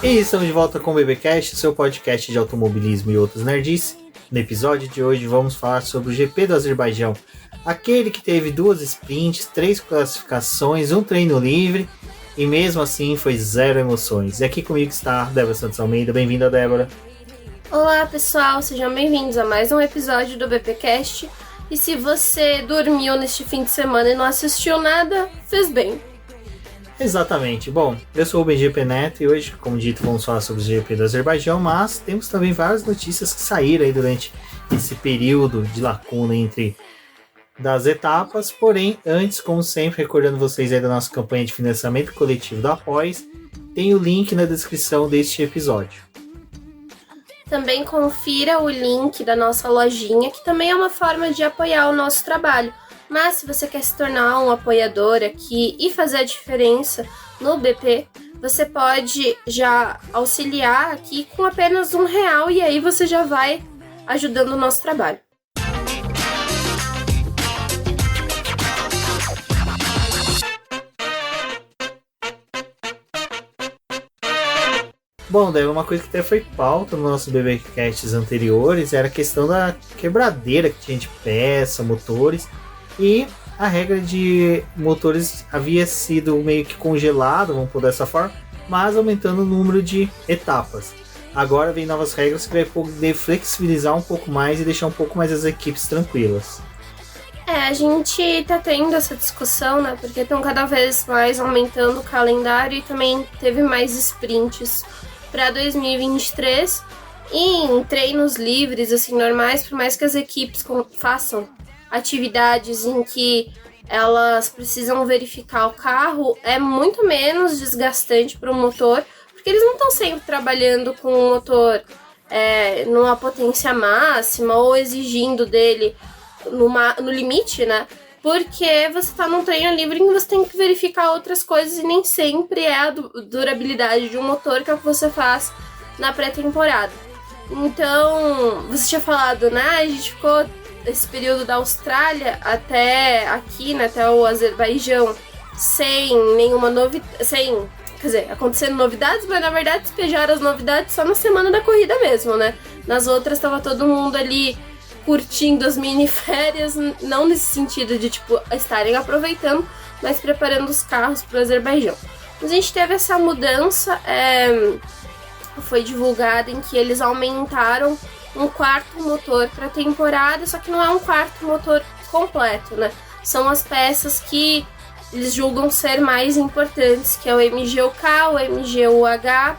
E estamos de volta com o BBcast, seu podcast de automobilismo e outros nerdices. No episódio de hoje vamos falar sobre o GP do Azerbaijão, aquele que teve 2 sprints, 3 classificações, um treino livre e mesmo assim foi zero emoções. E aqui comigo está Débora Santos Almeida. Bem-vinda, Débora. Olá pessoal, sejam bem-vindos a mais um episódio do BBcast. E se você dormiu neste fim de semana e não assistiu nada, fez bem. Exatamente. Bom, eu sou o BGP Neto e hoje, como dito, vamos falar sobre o GP do Azerbaijão, mas temos também várias notícias que saíram aí durante esse período de lacuna entre das etapas. Porém, antes, como sempre, recordando vocês aí da nossa campanha de financiamento coletivo da Apoies, tem o link na descrição deste episódio. Também confira o link da nossa lojinha, que também é uma forma de apoiar o nosso trabalho. Mas se você quer se tornar um apoiador aqui e fazer a diferença no BP, você pode já auxiliar aqui com apenas R$1 e aí você já vai ajudando o nosso trabalho. Bom, daí uma coisa que até foi pauta nos nossos BBcasts anteriores era a questão da quebradeira que tinha de peça, motores. E a regra de motores havia sido meio que congelada, vamos pôr dessa forma, mas aumentando o número de etapas. Agora vem novas regras que vai poder flexibilizar um pouco mais e deixar um pouco mais as equipes tranquilas. A gente tá tendo essa discussão, né? Porque estão cada vez mais aumentando o calendário e também teve mais sprints para 2023. E em treinos livres, assim, normais, por mais que as equipes façam atividades em que elas precisam verificar o carro, é muito menos desgastante para o motor, porque eles não estão sempre trabalhando com o motor numa potência máxima ou exigindo dele no limite, né? Porque você está num treino livre em que você tem que verificar outras coisas e nem sempre é a durabilidade de um motor que é o que você faz na pré-temporada. Então, você tinha falado, né? A gente ficou esse período da Austrália até aqui, né, até o Azerbaijão, sem nenhuma novidade, acontecendo novidades, mas na verdade despejaram as novidades só na semana da corrida mesmo, né? Nas outras tava todo mundo ali curtindo as mini férias, não nesse sentido de, tipo, estarem aproveitando, mas preparando os carros pro Azerbaijão. Mas a gente teve essa mudança, foi divulgada em que eles aumentaram um 4º motor para a temporada, só que não é um 4º motor completo, né? São as peças que eles julgam ser mais importantes, que é o MGUK, o MGUH,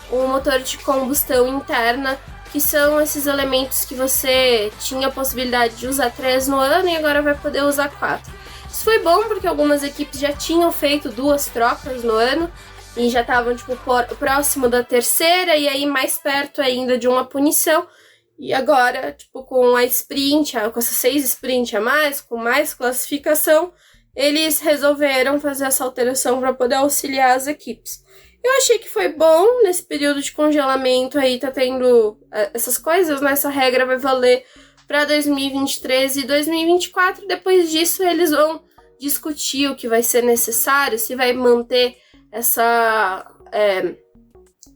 o motor de combustão interna, que são esses elementos que você tinha a possibilidade de usar 3 no ano e agora vai poder usar 4. Isso foi bom porque algumas equipes já tinham feito 2 trocas no ano e já estavam tipo próximo da terceira e aí mais perto ainda de uma punição. E agora, tipo, com a sprint, com essas 6 sprints a mais, com mais classificação, eles resolveram fazer essa alteração para poder auxiliar as equipes. Eu achei que foi bom nesse período de congelamento aí, tá tendo essas coisas, né? Essa regra vai valer para 2023 e 2024. Depois disso, eles vão discutir o que vai ser necessário, se vai manter essa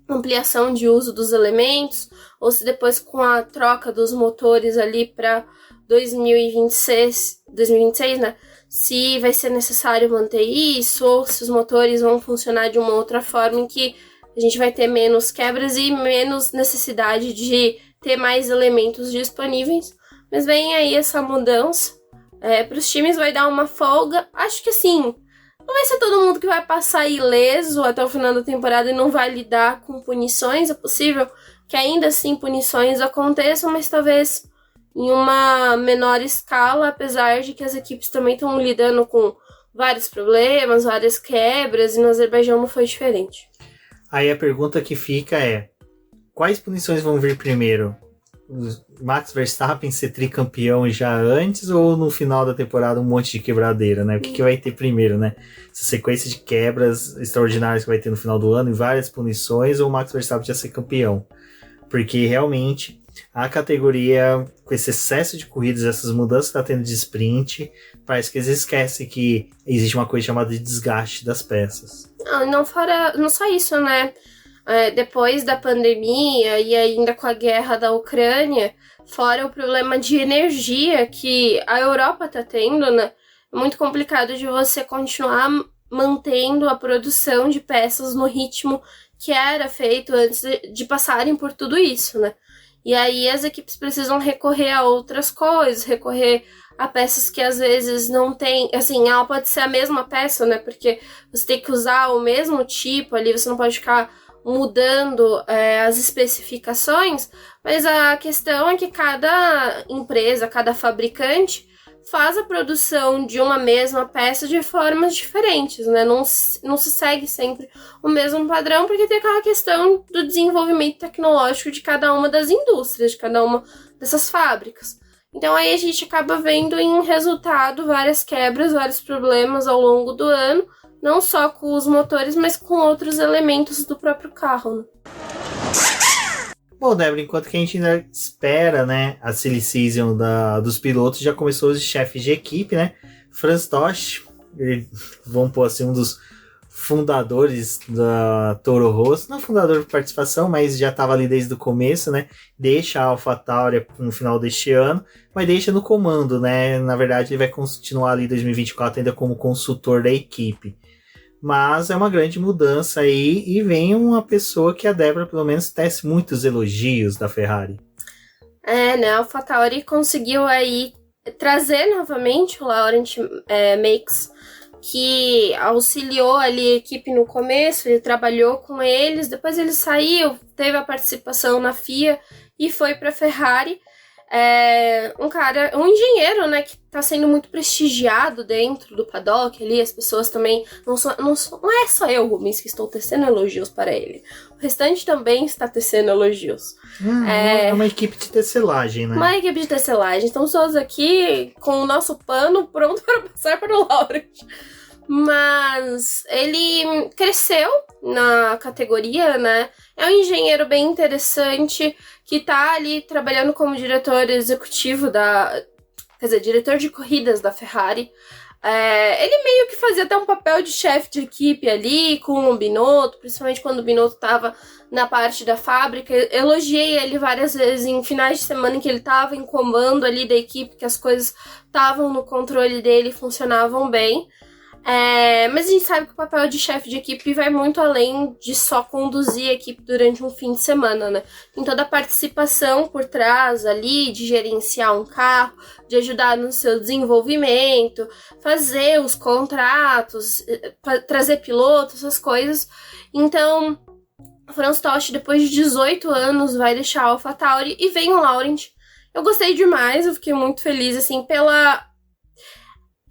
ampliação de uso dos elementos, ou se depois com a troca dos motores ali para 2026, né, se vai ser necessário manter isso, ou se os motores vão funcionar de uma outra forma em que a gente vai ter menos quebras e menos necessidade de ter mais elementos disponíveis. Mas vem aí essa mudança, para os times vai dar uma folga, acho que assim, não vai ser todo mundo que vai passar ileso até o final da temporada e não vai lidar com punições. É possível que ainda assim punições aconteçam, mas talvez em uma menor escala, apesar de que as equipes também estão lidando com vários problemas, várias quebras, e no Azerbaijão não foi diferente. Aí a pergunta que fica é: quais punições vão vir primeiro? O Max Verstappen ser tricampeão já antes ou no final da temporada um monte de quebradeira, né? O que vai ter primeiro, né? Essa sequência de quebras extraordinárias que vai ter no final do ano e várias punições, ou o Max Verstappen já ser campeão? Porque realmente a categoria, com esse excesso de corridas, essas mudanças que está tendo de sprint, parece que eles esquecem que existe uma coisa chamada de desgaste das peças. Não só isso, né? depois da pandemia e ainda com a guerra da Ucrânia, fora o problema de energia que a Europa tá tendo, né? É muito complicado de você continuar mantendo a produção de peças no ritmo que era feito antes de passarem por tudo isso, né? E aí as equipes precisam recorrer a outras coisas, recorrer a peças que às vezes não tem, assim, ela pode ser a mesma peça, né? Porque você tem que usar o mesmo tipo ali, você não pode ficar mudando as especificações, mas a questão é que cada empresa, cada fabricante faz a produção de uma mesma peça de formas diferentes, né? Não se segue sempre o mesmo padrão, porque tem aquela questão do desenvolvimento tecnológico de cada uma das indústrias, de cada uma dessas fábricas. Então aí a gente acaba vendo em resultado várias quebras, vários problemas ao longo do ano, não só com os motores, mas com outros elementos do próprio carro, né? Bom, Débora, enquanto que a gente ainda espera, né, a silly season dos pilotos, já começou os chefes de equipe, né? Franz Tost, vamos pôr assim, um dos fundadores da Toro Rosso, não fundador de participação, mas já estava ali desde o começo, né? Deixa a AlphaTauri no final deste ano, mas deixa no comando, né? Na verdade, ele vai continuar ali em 2024 ainda como consultor da equipe. Mas é uma grande mudança aí, e vem uma pessoa que a Débora, pelo menos, tece muitos elogios da Ferrari. Né? A AlphaTauri conseguiu aí trazer novamente o Laurent Mekies, que auxiliou ali a equipe no começo, ele trabalhou com eles, depois ele saiu, teve a participação na FIA e foi para a Ferrari. Um engenheiro, né, que tá sendo muito prestigiado dentro do paddock ali, as pessoas também, não é só eu, Rubens, que estou tecendo elogios para ele, o restante também está tecendo elogios. É uma equipe de tecelagem, né? Uma equipe de tecelagem, estamos todos aqui com o nosso pano pronto para passar para o Laurent. Mas ele cresceu na categoria, né? É um engenheiro bem interessante que tá ali trabalhando como diretor executivo diretor de corridas da Ferrari. Ele meio que fazia até um papel de chefe de equipe ali com o Binotto, principalmente quando o Binotto tava na parte da fábrica. Elogiei ele várias vezes em finais de semana em que ele tava em comando ali da equipe, que as coisas estavam no controle dele e funcionavam bem. Mas a gente sabe que o papel de chefe de equipe vai muito além de só conduzir a equipe durante um fim de semana, né? Tem toda a participação por trás ali, de gerenciar um carro, de ajudar no seu desenvolvimento, fazer os contratos, trazer pilotos, essas coisas. Então, o Franz Tost, depois de 18 anos, vai deixar a AlphaTauri e vem o Laurent. Eu gostei demais, eu fiquei muito feliz, assim,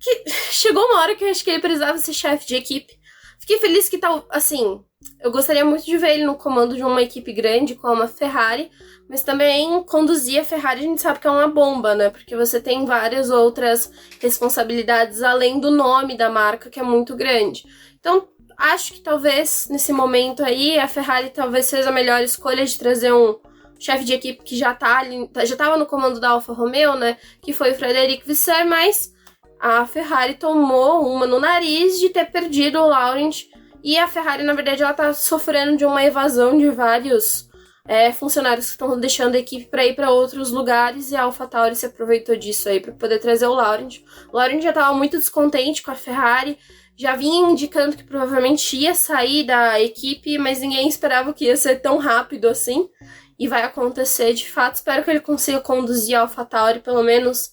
que chegou uma hora que eu acho que ele precisava ser chefe de equipe. Fiquei feliz que tal, assim, eu gostaria muito de ver ele no comando de uma equipe grande como a Ferrari, mas também conduzir a Ferrari a gente sabe que é uma bomba, né? Porque você tem várias outras responsabilidades além do nome da marca, que é muito grande. Então, acho que talvez nesse momento aí a Ferrari talvez seja a melhor escolha de trazer um chefe de equipe que já estava no comando da Alfa Romeo, né? Que foi o Frederic Vasseur, mas a Ferrari tomou uma no nariz de ter perdido o Laurent, e a Ferrari, na verdade, ela tá sofrendo de uma evasão de vários funcionários que estão deixando a equipe para ir para outros lugares, e a AlphaTauri se aproveitou disso aí para poder trazer o Laurent. O Laurent já estava muito descontente com a Ferrari, já vinha indicando que provavelmente ia sair da equipe, mas ninguém esperava que ia ser tão rápido assim, e vai acontecer de fato. Espero que ele consiga conduzir a AlphaTauri, pelo menos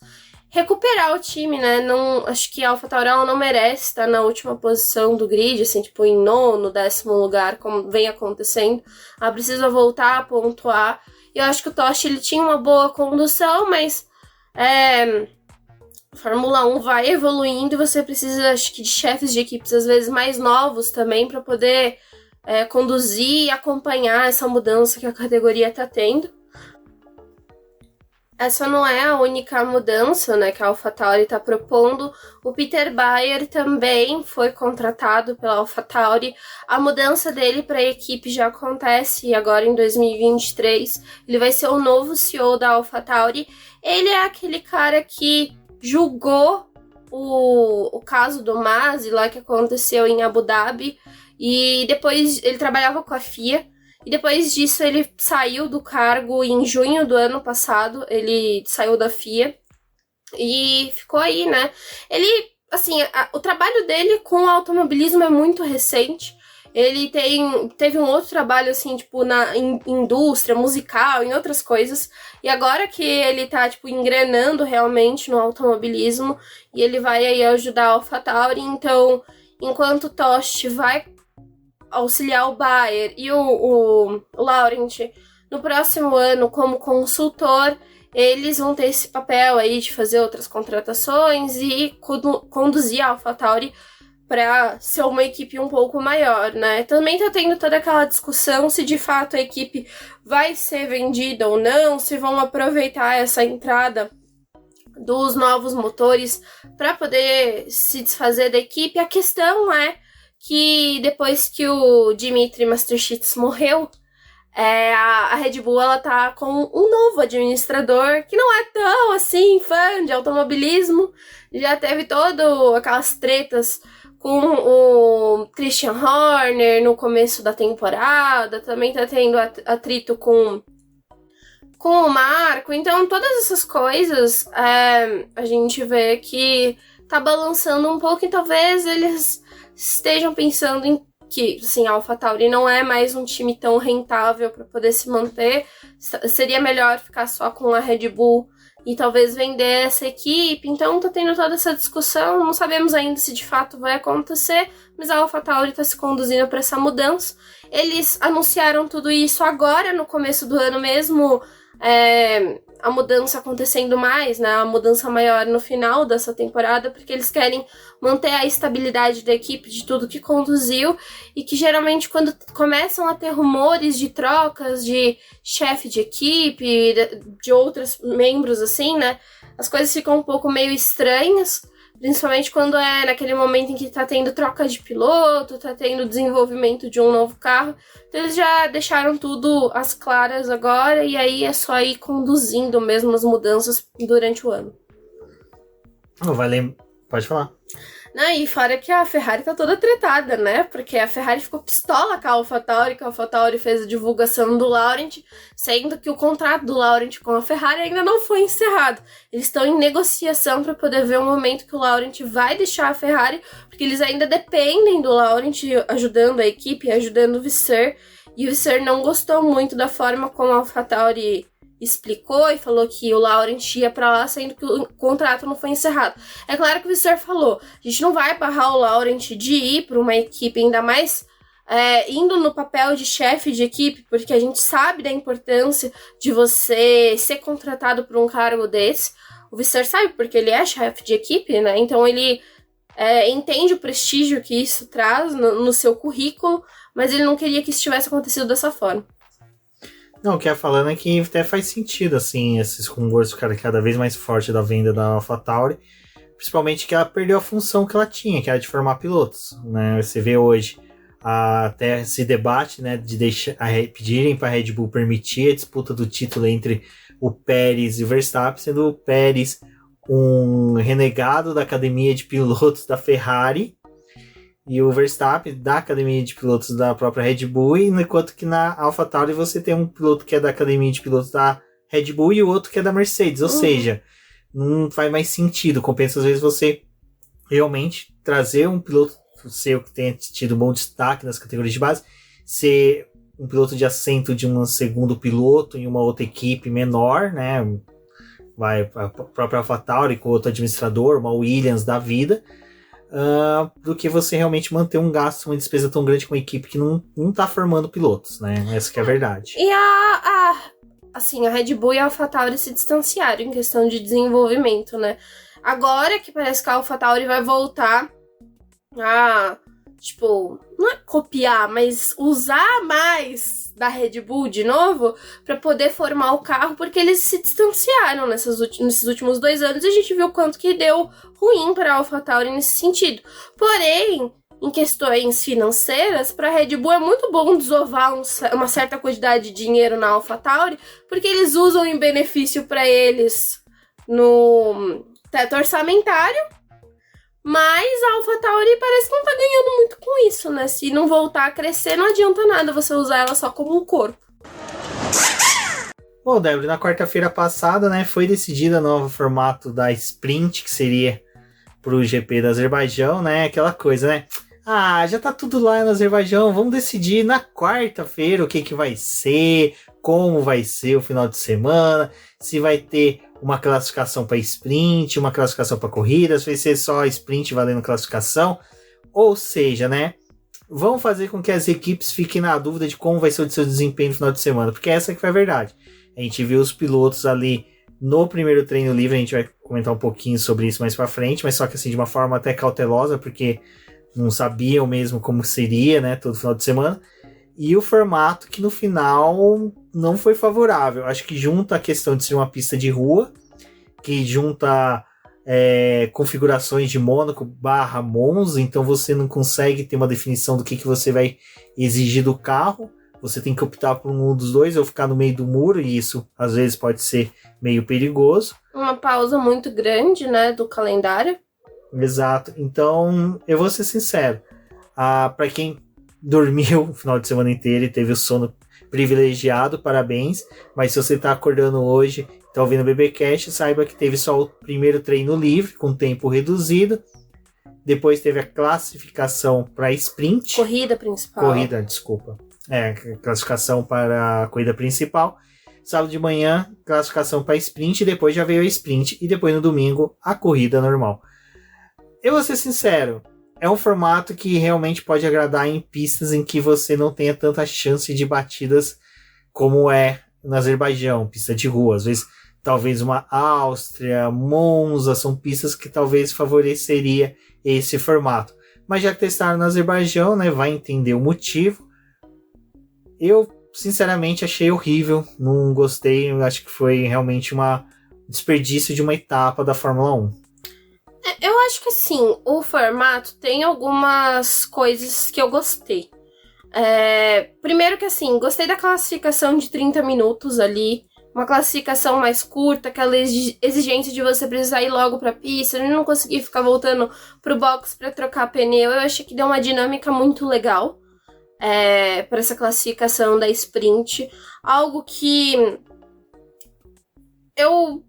recuperar o time, né? Acho que a AlphaTauri não merece estar na última posição do grid, assim, tipo em 9º, 10º lugar, como vem acontecendo. Ela precisa voltar a pontuar. Eu acho que o Tost, ele tinha uma boa condução, mas a Fórmula 1 vai evoluindo e você precisa, acho que, de chefes de equipes às vezes mais novos também para poder conduzir e acompanhar essa mudança que a categoria está tendo. Essa não é a única mudança, né, que a AlphaTauri está propondo. O Peter Bayer também foi contratado pela AlphaTauri. A mudança dele para a equipe já acontece agora em 2023. Ele vai ser o novo CEO da AlphaTauri. Ele é aquele cara que julgou o caso do Masi lá que aconteceu em Abu Dhabi. E depois ele trabalhava com a FIA. E depois disso ele saiu do cargo em junho do ano passado, ele saiu da FIA e ficou aí, né? Ele, assim, o trabalho dele com o automobilismo é muito recente. Ele teve um outro trabalho, assim, tipo, em indústria, musical, em outras coisas. E agora que ele tá, tipo, engrenando realmente no automobilismo, e ele vai aí ajudar a AlphaTauri. Então, enquanto o Tost vai auxiliar o Bayer e o Laurent no próximo ano como consultor, eles vão ter esse papel aí de fazer outras contratações e conduzir a AlphaTauri para ser uma equipe um pouco maior, né? Também tá tendo toda aquela discussão se de fato a equipe vai ser vendida ou não, se vão aproveitar essa entrada dos novos motores para poder se desfazer da equipe. A questão é que depois que o Dmitry Masterchitz morreu, a Red Bull ela tá com um novo administrador que não é tão assim fã de automobilismo. Já teve todas aquelas tretas com o Christian Horner no começo da temporada, também tá tendo atrito com o Marco. Então todas essas coisas a gente vê que tá balançando um pouco, e talvez eles estejam pensando em que, assim, a AlphaTauri não é mais um time tão rentável para poder se manter. Seria melhor ficar só com a Red Bull e talvez vender essa equipe. Então tá tendo toda essa discussão, não sabemos ainda se de fato vai acontecer, mas a AlphaTauri tá se conduzindo para essa mudança. Eles anunciaram tudo isso agora, no começo do ano mesmo, a mudança acontecendo mais, né, a mudança maior no final dessa temporada, porque eles querem manter a estabilidade da equipe, de tudo que conduziu, e que geralmente quando começam a ter rumores de trocas de chefe de equipe, de outros membros assim, né, as coisas ficam um pouco meio estranhas, principalmente quando é naquele momento em que tá tendo troca de piloto, tá tendo desenvolvimento de um novo carro. Então eles já deixaram tudo às claras agora, e aí é só ir conduzindo mesmo as mudanças durante o ano. Pode falar. Não, e fora que a Ferrari tá toda tretada, né? Porque a Ferrari ficou pistola com a AlphaTauri, que a AlphaTauri fez a divulgação do Laurent, sendo que o contrato do Laurent com a Ferrari ainda não foi encerrado. Eles estão em negociação para poder ver o momento que o Laurent vai deixar a Ferrari, porque eles ainda dependem do Laurent ajudando a equipe, ajudando o Visser, e o Visser não gostou muito da forma como a AlphaTauri explicou e falou que o Laurent ia pra lá, sendo que o contrato não foi encerrado. É claro que o Visser falou, a gente não vai barrar o Laurent de ir pra uma equipe, ainda mais indo no papel de chefe de equipe, porque a gente sabe da importância de você ser contratado por um cargo desse. O Visser sabe, porque ele é chefe de equipe, né? Então ele entende o prestígio que isso traz no seu currículo, mas ele não queria que isso tivesse acontecido dessa forma. Não, o que ia falando é que até faz sentido, assim, esses rumores ficarem cada vez mais forte da venda da AlphaTauri, principalmente que ela perdeu a função que ela tinha, que era de formar pilotos, né? Você vê hoje até esse debate, né, de pedirem para a Red Bull permitir a disputa do título entre o Pérez e o Verstappen, sendo o Pérez um renegado da academia de pilotos da Ferrari, e o Verstappen da academia de pilotos da própria Red Bull, enquanto que na AlphaTauri você tem um piloto que é da academia de pilotos da Red Bull e o outro que é da Mercedes. Ou seja, não faz mais sentido. Compensa às vezes você realmente trazer um piloto seu que tenha tido um bom destaque nas categorias de base, ser um piloto de assento de um segundo piloto em uma outra equipe menor, né? Vai a própria AlphaTauri com outro administrador, uma Williams da vida, do que você realmente manter um gasto, uma despesa tão grande com uma equipe que não tá formando pilotos, né? Essa que é a verdade. E a Red Bull e a AlphaTauri se distanciaram em questão de desenvolvimento, né? Agora que parece que a AlphaTauri vai voltar a, tipo, não é copiar, mas usar mais da Red Bull de novo para poder formar o carro, porque eles se distanciaram nesses últimos 2 anos, e a gente viu o quanto que deu ruim para a AlphaTauri nesse sentido. Porém, em questões financeiras, para a Red Bull é muito bom desovar uma certa quantidade de dinheiro na AlphaTauri, porque eles usam em benefício para eles no teto orçamentário, Mas a AlphaTauri parece que não tá ganhando muito com isso, né? Se não voltar a crescer, não adianta nada você usar ela só como um corpo. Bom, Débora, na quarta-feira passada, né, foi decidida o novo formato da Sprint, que seria pro GP do Azerbaijão, né? Aquela coisa, né? Ah, já tá tudo lá no Azerbaijão, vamos decidir na quarta-feira o que vai ser, como vai ser o final de semana, se vai ter uma classificação para sprint, uma classificação para corrida, se vai ser só sprint valendo classificação. Ou seja, né? Vão fazer com que as equipes fiquem na dúvida de como vai ser o seu desempenho no final de semana, porque essa que foi a verdade. A gente viu os pilotos ali no primeiro treino livre, a gente vai comentar um pouquinho sobre isso mais para frente, mas só que assim de uma forma até cautelosa, porque não sabiam mesmo como seria, né, todo final de semana. E o formato que no final não foi favorável. Acho que junta a questão de ser uma pista de rua, que junta configurações de Mônaco / Monza, então você não consegue ter uma definição do que você vai exigir do carro. Você tem que optar por um dos dois ou ficar no meio do muro, e isso às vezes pode ser meio perigoso. Uma pausa muito grande, né, do calendário. Exato. Então, eu vou ser sincero. Para quem dormiu o final de semana inteiro e teve o sono privilegiado, parabéns. Mas se você está acordando hoje, está ouvindo o BBcast, saiba que teve só o primeiro treino livre, com tempo reduzido. Depois teve a classificação para sprint. Corrida, desculpa. Classificação para a corrida principal. Sábado de manhã, classificação para sprint. Depois já veio a sprint. E depois no domingo, a corrida normal. Eu vou ser sincero, é um formato que realmente pode agradar em pistas em que você não tenha tanta chance de batidas como é no Azerbaijão, pista de rua. Às vezes, talvez uma Áustria, Monza, são pistas que talvez favoreceria esse formato. Mas já que testaram no Azerbaijão, né, vai entender o motivo. Eu, sinceramente, achei horrível, não gostei, eu acho que foi realmente um desperdício de uma etapa da Fórmula 1. Eu acho que assim, o formato tem algumas coisas que eu gostei. Primeiro que assim, gostei da classificação de 30 minutos ali. Uma classificação mais curta, aquela exigência de você precisar ir logo pra pista, não conseguir ficar voltando pro box pra trocar pneu. Eu achei que deu uma dinâmica muito legal para essa classificação da sprint. Algo que eu...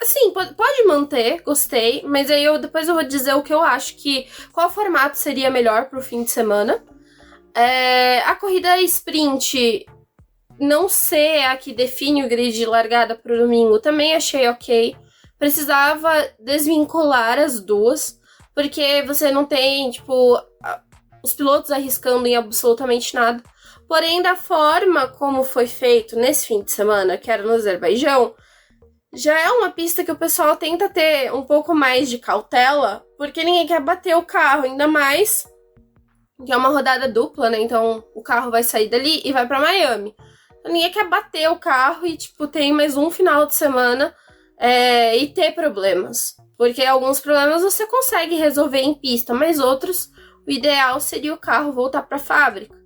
Assim, pode manter, gostei, mas aí depois eu vou dizer o que eu acho qual formato seria melhor pro fim de semana. A corrida sprint não ser a que define o grid de largada pro domingo, também achei ok. Precisava desvincular as duas, porque você não tem, os pilotos arriscando em absolutamente nada. Porém, da forma como foi feito nesse fim de semana, que era no Azerbaijão, já é uma pista que o pessoal tenta ter um pouco mais de cautela, porque ninguém quer bater o carro, ainda mais que é uma rodada dupla, né? Então o carro vai sair dali e vai pra Miami. Então ninguém quer bater o carro e, tem mais um final de semana e ter problemas. Porque alguns problemas você consegue resolver em pista, mas outros, o ideal seria o carro voltar pra fábrica.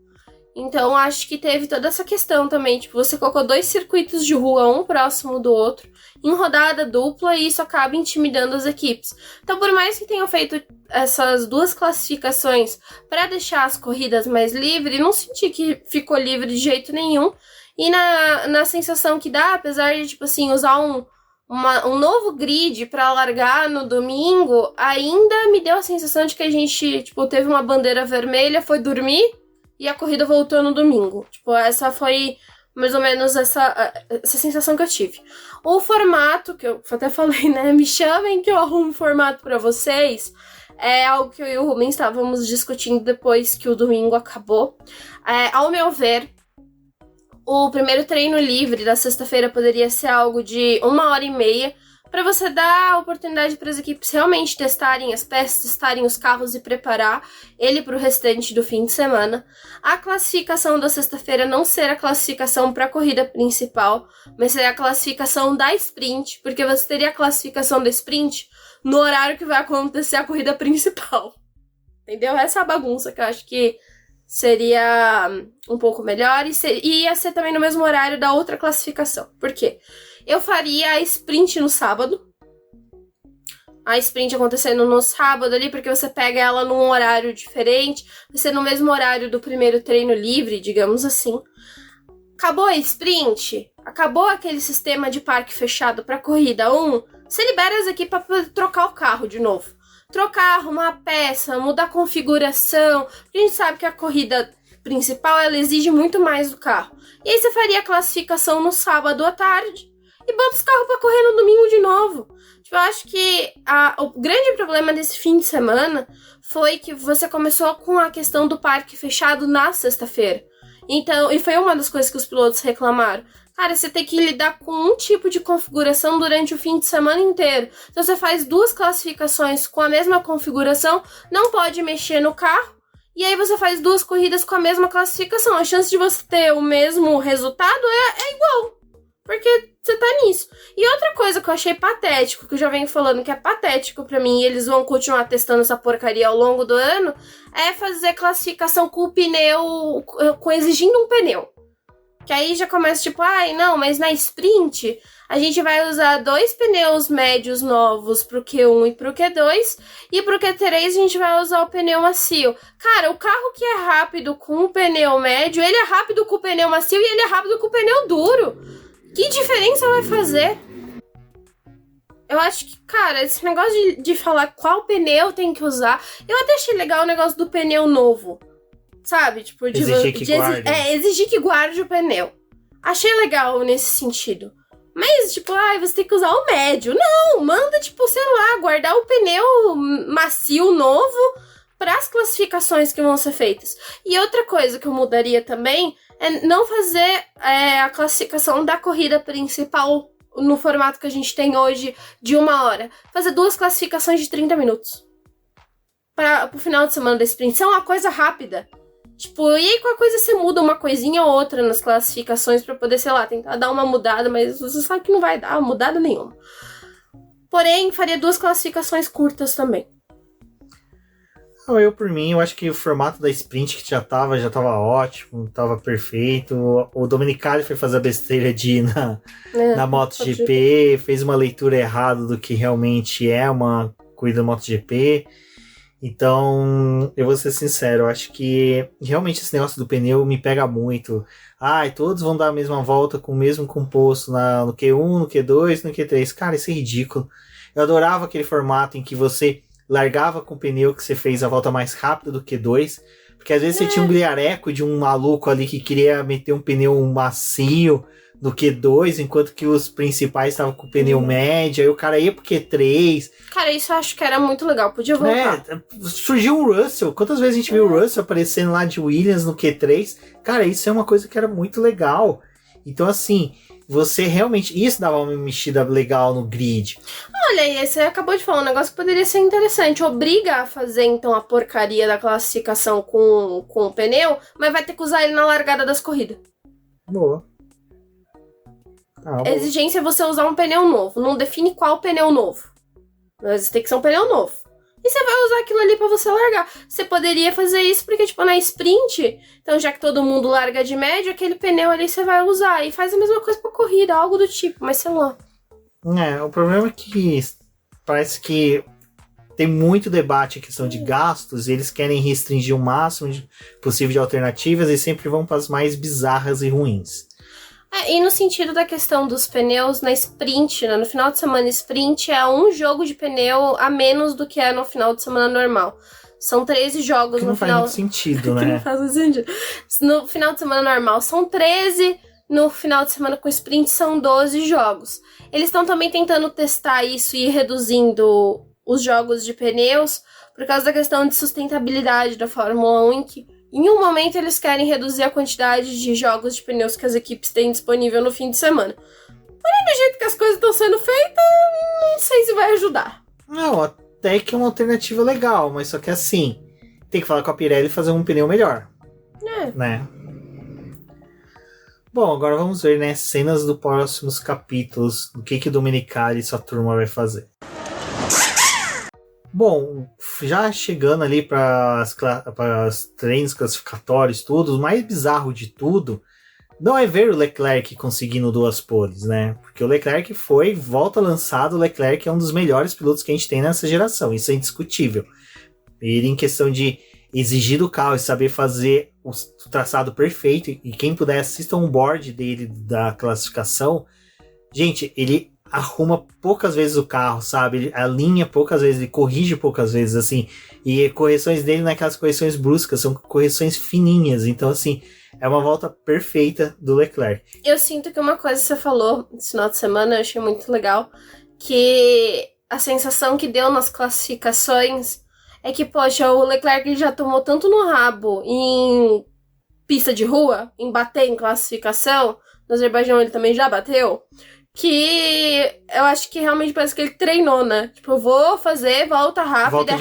Então, acho que teve toda essa questão também. Você colocou 2 circuitos de rua, um próximo do outro, em rodada dupla, e isso acaba intimidando as equipes. Então, por mais que tenham feito essas 2 classificações para deixar as corridas mais livres, não senti que ficou livre de jeito nenhum. E na sensação que dá, apesar de, usar um novo grid para largar no domingo, ainda me deu a sensação de que a gente, teve uma bandeira vermelha, foi dormir, e a corrida voltou no domingo. Essa foi mais ou menos essa sensação que eu tive. O formato, que eu até falei, né? Me chamem que eu arrumo um formato pra vocês. É algo que eu e o Rubens estávamos discutindo depois que o domingo acabou. Ao meu ver, o primeiro treino livre da sexta-feira poderia ser algo de 1h30, para você dar a oportunidade para as equipes realmente testarem as peças, testarem os carros e preparar ele para o restante do fim de semana. A classificação da sexta-feira não ser a classificação para a corrida principal, mas ser a classificação da sprint, porque você teria a classificação da sprint no horário que vai acontecer a corrida principal. Entendeu? Essa é a bagunça que eu acho que seria um pouco melhor, e ia ser também no mesmo horário da outra classificação. Por quê? Eu faria a sprint no sábado, a sprint acontecendo no sábado ali, porque você pega ela num horário diferente, vai ser no mesmo horário do primeiro treino livre, digamos assim. Acabou a sprint, acabou aquele sistema de parque fechado para corrida 1, você libera as equipes para trocar o carro de novo. Trocar, arrumar a peça, mudar a configuração, porque a gente sabe que a corrida principal, ela exige muito mais do carro. E aí você faria a classificação no sábado à tarde e bota os carros para correr no domingo de novo. Tipo, eu acho que o grande problema desse fim de semana foi que você começou com a questão do parque fechado na sexta-feira. Então, e foi uma das coisas que os pilotos reclamaram. Cara, você tem que lidar com um tipo de configuração durante o fim de semana inteiro. Então, você faz 2 classificações com a mesma configuração, não pode mexer no carro, e aí você faz 2 corridas com a mesma classificação. A chance de você ter o mesmo resultado é igual, porque você tá nisso. E outra coisa que eu achei patético, que eu já venho falando que é patético pra mim, e eles vão continuar testando essa porcaria ao longo do ano, é fazer classificação com o pneu, exigindo um pneu. Que aí já começa tipo, não, mas na sprint a gente vai usar 2 pneus médios novos pro Q1 e pro Q2, e pro Q3 a gente vai usar o pneu macio. Cara, o carro que é rápido com o pneu médio, ele é rápido com o pneu macio e ele é rápido com o pneu duro. Que diferença vai fazer? Eu acho que, cara, esse negócio de falar qual pneu tem que usar, eu até achei legal o negócio do pneu novo. Sabe? Tipo, exigir que guarde. Exigir que guarde o pneu. Achei legal nesse sentido. Mas, tipo, você tem que usar o médio. Não, manda, tipo, sei lá, guardar o pneu macio novo para as classificações que vão ser feitas. E outra coisa que eu mudaria também é não fazer a classificação da corrida principal no formato que a gente tem hoje de 1 hora. Fazer 2 classificações de 30 minutos. Para o final de semana da sprint. Isso é uma coisa rápida. Tipo, e aí com a coisa você muda uma coisinha ou outra nas classificações pra poder, sei lá, tentar dar uma mudada, mas você sabe que não vai dar mudada nenhuma. Porém, faria 2 classificações curtas também. Eu, por mim, eu acho que o formato da sprint que já tava ótimo, tava perfeito. O Domenicali foi fazer a besteira de ir na MotoGP, fez uma leitura errada do que realmente é uma corrida MotoGP. Então, eu vou ser sincero, eu acho que realmente esse negócio do pneu me pega muito. Todos vão dar a mesma volta com o mesmo composto no Q1, no Q2, no Q3. Cara, isso é ridículo. Eu adorava aquele formato em que você largava com o pneu que você fez a volta mais rápida do Q2, porque às vezes você tinha um gliareco de um maluco ali que queria meter um pneu macio no Q2, enquanto que os principais estavam com o pneu médio, aí o cara ia pro Q3. Cara, isso eu acho que era muito legal, podia voltar. Surgiu o Russell, quantas vezes a gente viu o Russell aparecendo lá de Williams no Q3? Cara, isso é uma coisa que era muito legal. Então, assim, você realmente... Isso dava uma mexida legal no grid. Olha aí, você acabou de falar um negócio que poderia ser interessante. Obriga a fazer, então, a porcaria da classificação com o pneu, mas vai ter que usar ele na largada das corridas. Boa. A exigência é você usar um pneu novo. Não define qual pneu novo. Mas tem que ser um pneu novo. E você vai usar aquilo ali pra você largar. Você poderia fazer isso porque, tipo, na sprint, então já que todo mundo larga de médio, aquele pneu ali você vai usar. E faz a mesma coisa pra corrida, algo do tipo, mas sei lá. O problema é que parece que tem muito debate em questão de gastos, e eles querem restringir o máximo possível de alternativas e sempre vão para as mais bizarras e ruins. E no sentido da questão dos pneus, na sprint, né? No final de semana sprint é um jogo de pneu a menos do que é no final de semana normal. São 13 jogos que no final... Não faz muito sentido, né? Não faz muito sentido. No final de semana normal são 13, no final de semana com sprint são 12 jogos. Eles estão também tentando testar isso e ir reduzindo os jogos de pneus por causa da questão de sustentabilidade da Fórmula 1, em que em um momento eles querem reduzir a quantidade de jogos de pneus que as equipes têm disponível no fim de semana. Porém, do jeito que as coisas estão sendo feitas, não sei se vai ajudar. Não, até que é uma alternativa legal, mas só que assim, tem que falar com a Pirelli e fazer um pneu melhor. Né? Bom, agora vamos ver, né, cenas dos próximos capítulos, o que o Domenicali e sua turma vai fazer. Bom, já chegando ali para os treinos classificatórios, tudo, o mais bizarro de tudo não é ver o Leclerc conseguindo 2 poles, né? Porque o Leclerc volta lançado, o Leclerc é um dos melhores pilotos que a gente tem nessa geração, isso é indiscutível. Ele, em questão de exigir do carro e saber fazer o traçado perfeito, e quem puder assista um board dele da classificação, gente, ele arruma poucas vezes o carro, sabe? Ele alinha poucas vezes, ele corrige poucas vezes, assim, e correções dele não é aquelas correções bruscas, são correções fininhas, então, assim, é uma volta perfeita do Leclerc. Eu sinto que uma coisa que você falou esse final de semana, eu achei muito legal, que a sensação que deu nas classificações é que, poxa, o Leclerc já tomou tanto no rabo em pista de rua, em bater em classificação, no Azerbaijão ele também já bateu, que eu acho que realmente parece que ele treinou, né? Tipo, eu vou fazer volta rápida,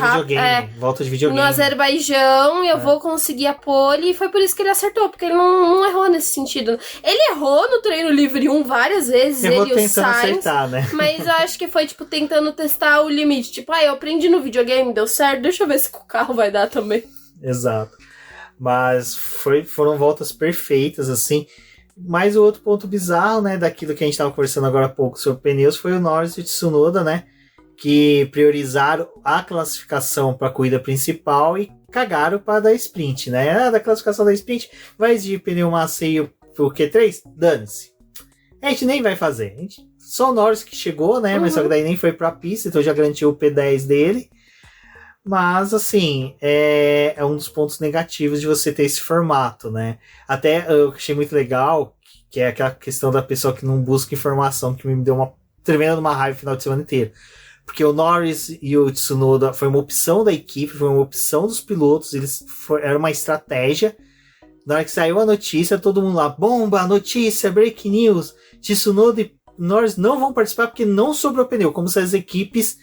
volta de videogame. No Azerbaijão eu vou conseguir a pole, e foi por isso que ele acertou, porque ele não errou nesse sentido. Ele errou no treino livre 1 várias vezes, ele e o Sainz, acertar, né? Mas eu acho que foi, tipo, tentando testar o limite. Tipo, eu aprendi no videogame, deu certo, deixa eu ver se o carro vai dar também. Exato. Mas foram voltas perfeitas, assim. Mas o outro ponto bizarro, né, daquilo que a gente estava conversando agora há pouco sobre pneus, foi o Norris e o Tsunoda, né, que priorizaram a classificação para a corrida principal e cagaram para dar sprint, né? Da classificação da sprint, vai exigir pneu macio pro Q3? Dane-se. A gente nem vai fazer. Só o Norris que chegou, né, mas só que daí nem foi para a pista, então já garantiu o P10 dele. Mas, assim, é um dos pontos negativos de você ter esse formato, né? Até eu achei muito legal, que é aquela questão da pessoa que não busca informação, que me deu uma tremenda raiva no final de semana inteiro. Porque o Norris e o Tsunoda foi uma opção da equipe, foi uma opção dos pilotos, era uma estratégia. Na hora que saiu a notícia, todo mundo lá, bomba, notícia, break news, Tsunoda e Norris não vão participar porque não sobrou pneu, como se as equipes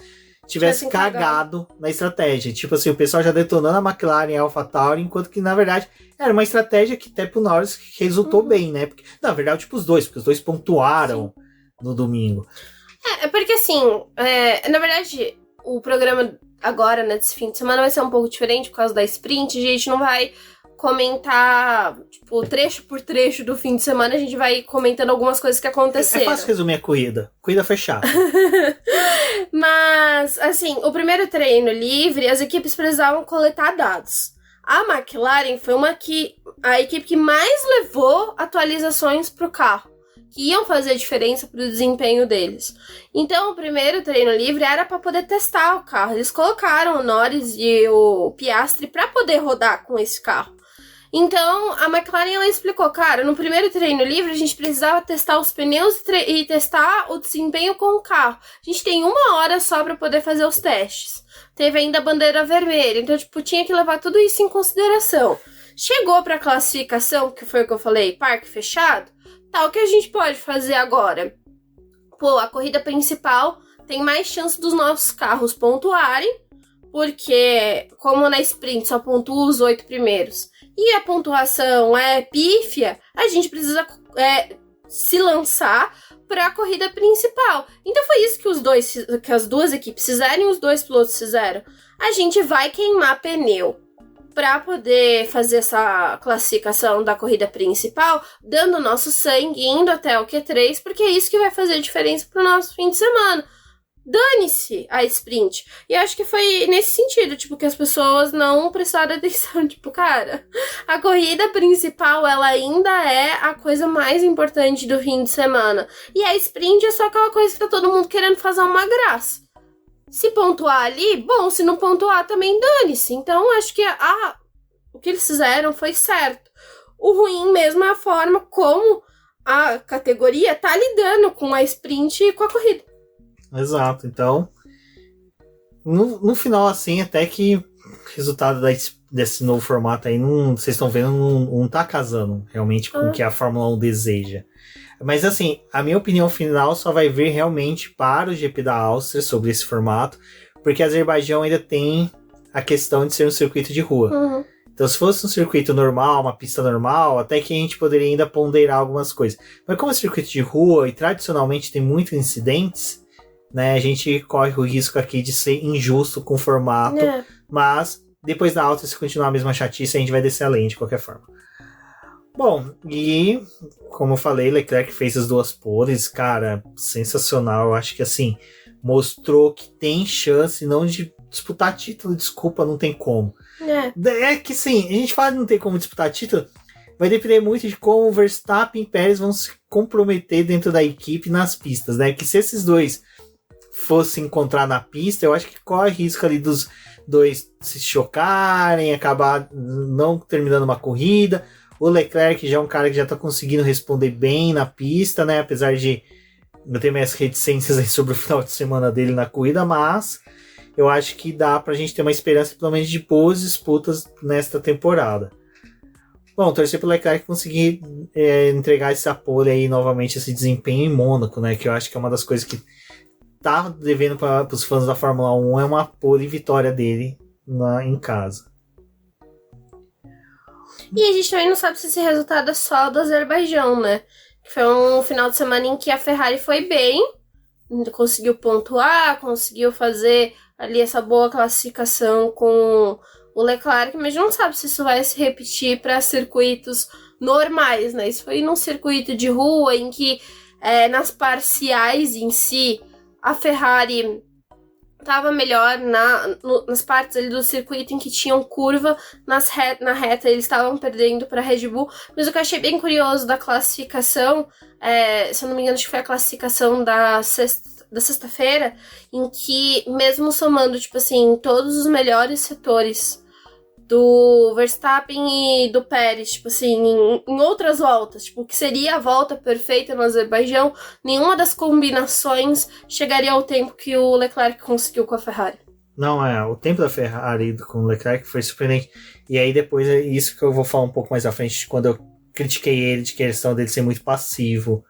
tivesse cagado na estratégia. Tipo assim, o pessoal já detonando a McLaren e a AlphaTauri, enquanto que, na verdade, era uma estratégia que até pro Norris resultou bem, né? Porque, na verdade, tipo, porque os dois pontuaram no domingo. Porque assim, na verdade, o programa agora, né, desse fim de semana vai ser um pouco diferente por causa da sprint. A gente não vai comentar, tipo, trecho por trecho do fim de semana, a gente vai comentando algumas coisas que aconteceram. É fácil resumir a corrida. Corrida foi chata. Mas, assim, o primeiro treino livre, as equipes precisavam coletar dados. A McLaren foi a equipe que mais levou atualizações pro carro, que iam fazer diferença pro desempenho deles. Então, o primeiro treino livre era para poder testar o carro. Eles colocaram o Norris e o Piastri para poder rodar com esse carro. Então, a McLaren, ela explicou, cara, no primeiro treino livre a gente precisava testar os pneus e testar o desempenho com o carro. A gente tem 1 hora só para poder fazer os testes. Teve ainda a bandeira vermelha, então, tipo, tinha que levar tudo isso em consideração. Chegou pra classificação, que foi o que eu falei, parque fechado, tá, o que a gente pode fazer agora? Pô, a corrida principal tem mais chance dos nossos carros pontuarem, porque, como na sprint só pontua os 8 primeiros, e a pontuação é pífia, a gente precisa se lançar para a corrida principal. Então foi isso que as duas equipes fizeram e os dois pilotos fizeram. A gente vai queimar pneu para poder fazer essa classificação da corrida principal, dando nosso sangue, indo até o Q3, porque é isso que vai fazer diferença pro nosso fim de semana. Dane-se a sprint. E eu acho que foi nesse sentido, tipo, que as pessoas não prestaram atenção. Tipo, cara, a corrida principal, ela ainda é a coisa mais importante do fim de semana. E a sprint é só aquela coisa que tá todo mundo querendo fazer uma graça. Se pontuar ali, bom, se não pontuar também dane-se. Então, acho que o que eles fizeram foi certo. O ruim mesmo é a forma como a categoria tá lidando com a sprint e com a corrida. Exato, então no final, assim, até que o resultado desse novo formato aí, vocês estão vendo, não tá casando realmente com o que a Fórmula 1 deseja. Mas assim, a minha opinião final só vai vir realmente para o GP da Áustria sobre esse formato, porque Azerbaijão ainda tem a questão de ser um circuito de rua. Uhum. Então, se fosse um circuito normal, uma pista normal, até que a gente poderia ainda ponderar algumas coisas. Mas como é um circuito de rua e tradicionalmente tem muitos incidentes, né, a gente corre o risco aqui de ser injusto com o formato, mas depois da alta, se continuar a mesma chatice, a gente vai descer além de qualquer forma. Bom, e como eu falei, Leclerc fez as 2 poles, cara, sensacional. Eu acho que assim, mostrou que tem chance não de disputar título, desculpa, não tem como. É que sim, a gente fala que não tem como disputar título, vai depender muito de como Verstappen e Pérez vão se comprometer dentro da equipe nas pistas, né? Que se esses dois fossem encontrar na pista, eu acho que corre risco ali dos dois se chocarem, acabar não terminando uma corrida. O Leclerc já é um cara que já tá conseguindo responder bem na pista, né? Apesar de eu ter minhas reticências aí sobre o final de semana dele na corrida, mas eu acho que dá pra gente ter uma esperança, pelo menos, de boas disputas nesta temporada. Bom, torcer pro Leclerc conseguir entregar esse apoio aí novamente, esse desempenho em Mônaco, né? Que eu acho que é uma das coisas que tá devendo para os fãs da Fórmula 1, é uma pole vitória dele em casa. E a gente também não sabe se esse resultado é só do Azerbaijão, né? Foi um final de semana em que a Ferrari foi bem, conseguiu pontuar, conseguiu fazer ali essa boa classificação com o Leclerc, mas não sabe se isso vai se repetir para circuitos normais, né? Isso foi num circuito de rua em que nas parciais em si a Ferrari estava melhor nas partes ali do circuito em que tinham curva, na reta eles estavam perdendo para a Red Bull, mas o que eu achei bem curioso da classificação, se eu não me engano, acho que foi a classificação da sexta-feira, em que mesmo somando, tipo assim, todos os melhores setores do Verstappen e do Pérez, tipo assim, em outras voltas, tipo, o que seria a volta perfeita no Azerbaijão, nenhuma das combinações chegaria ao tempo que o Leclerc conseguiu com a Ferrari. Não, o tempo da Ferrari com o Leclerc foi surpreendente. E aí depois é isso que eu vou falar um pouco mais à frente, quando eu critiquei ele, de questão dele ser muito passivo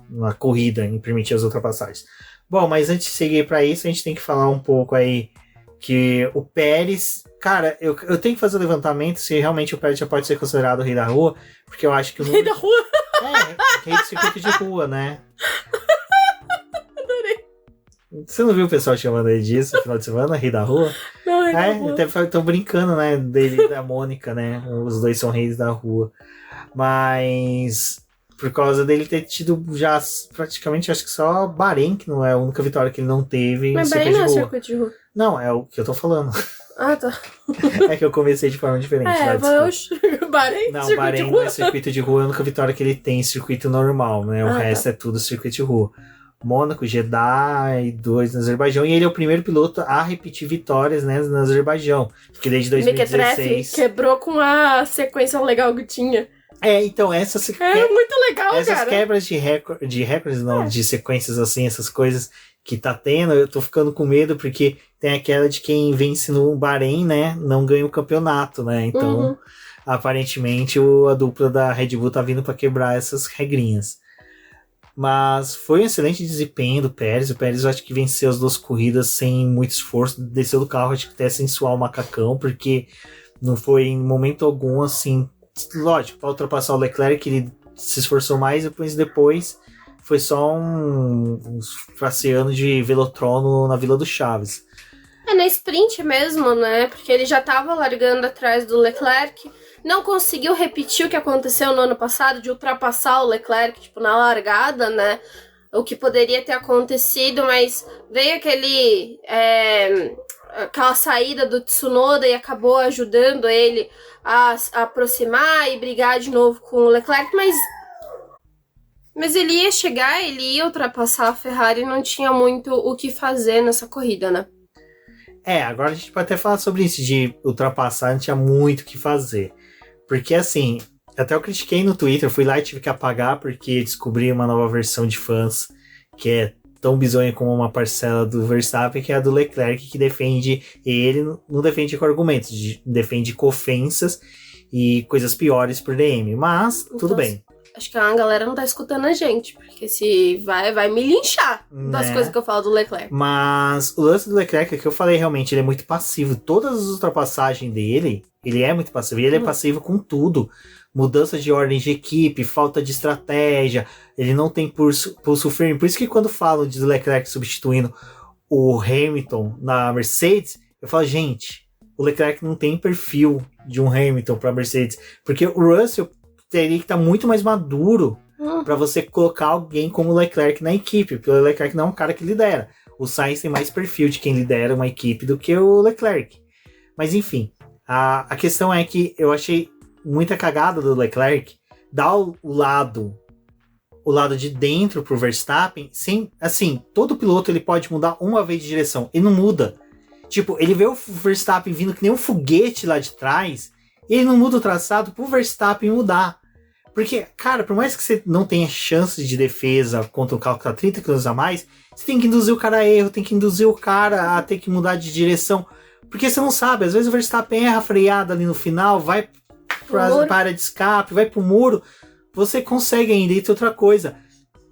na corrida, em permitir as ultrapassagens. Bom, mas antes de seguir para isso, a gente tem que falar um pouco aí que o Pérez, cara, eu tenho que fazer o levantamento se realmente o Pérez já pode ser considerado o rei da rua, porque eu acho que o Rei da rua? Rei do circuito de rua, né? Adorei. Você não viu o pessoal chamando ele disso no final de semana, rei da rua? Não, rei da rua. Até estão brincando, né, dele e da Mônica, né? Os dois são reis da rua. Mas por causa dele ter tido já praticamente, acho que só Bahrein, que não é a única vitória que ele não teve. Mas Bahrein não é circuito de rua. Não, é o que eu tô falando. Ah, tá. É que eu comecei de forma diferente. Bahrein? Não, Bahrein não é circuito de rua, é a única vitória que ele tem circuito normal, né? O resto é tudo circuito de rua. Mônaco, Jeddah e 2 no Azerbaijão. E ele é o primeiro piloto a repetir vitórias, né, no Azerbaijão. Porque desde 2016... quebrou com a sequência legal que tinha. Então, muito legal, essas cara. quebras de recordes, não, de sequências assim, essas coisas que tá tendo, eu tô ficando com medo, porque tem aquela de quem vence no Bahrein, né, não ganha o campeonato, né, então, aparentemente, a dupla da Red Bull tá vindo pra quebrar essas regrinhas. Mas foi um excelente desempenho do Pérez. O Pérez eu acho que venceu as 2 corridas sem muito esforço, desceu do carro, acho que até sem suar o macacão, porque não foi em momento algum assim. Lógico, para ultrapassar o Leclerc, ele se esforçou mais, depois foi só um fraciano de velotrão na Vila do Chaves. Na sprint mesmo, né? Porque ele já tava largando atrás do Leclerc, não conseguiu repetir o que aconteceu no ano passado, de ultrapassar o Leclerc, tipo, na largada, né? O que poderia ter acontecido, mas veio aquela saída do Tsunoda e acabou ajudando ele a aproximar e brigar de novo com o Leclerc, mas ele ia chegar, ele ia ultrapassar a Ferrari e não tinha muito o que fazer nessa corrida, né? Agora a gente pode até falar sobre isso, de ultrapassar, não tinha muito o que fazer. Porque assim, até eu critiquei no Twitter, fui lá e tive que apagar porque descobri uma nova versão de fãs que é tão bizonha como uma parcela do Verstappen, que é a do Leclerc, que defende ele, não defende com argumentos, defende com ofensas e coisas piores por DM, mas então, tudo bem. Acho que a galera não tá escutando a gente, porque se vai me linchar das coisas que eu falo do Leclerc. Mas o lance do Leclerc é que eu falei, realmente, ele é muito passivo. Todas as ultrapassagens dele, ele é muito passivo. E ele é passivo com tudo. Mudança de ordem de equipe, falta de estratégia, ele não tem pulso firme. Por isso que quando falam de Leclerc substituindo o Hamilton na Mercedes, eu falo, gente, o Leclerc não tem perfil de um Hamilton para Mercedes, porque o Russell teria que estar muito mais maduro para você colocar alguém como o Leclerc na equipe, porque o Leclerc não é um cara que lidera. O Sainz tem mais perfil de quem lidera uma equipe do que o Leclerc. Mas enfim, a questão é que eu achei muita cagada do Leclerc dar o lado de dentro pro Verstappen, sem, assim, todo piloto ele pode mudar uma vez de direção, ele não muda. Tipo, ele vê o Verstappen vindo que nem um foguete lá de trás, e ele não muda o traçado pro Verstappen mudar. Porque, cara, por mais que você não tenha chances de defesa contra um carro que tá 30 km a mais, você tem que induzir o cara a erro, tem que induzir o cara a ter que mudar de direção. Porque você não sabe, às vezes o Verstappen erra a freada ali no final, vai pra área de escape, vai pro muro, você consegue ainda. E tem outra coisa,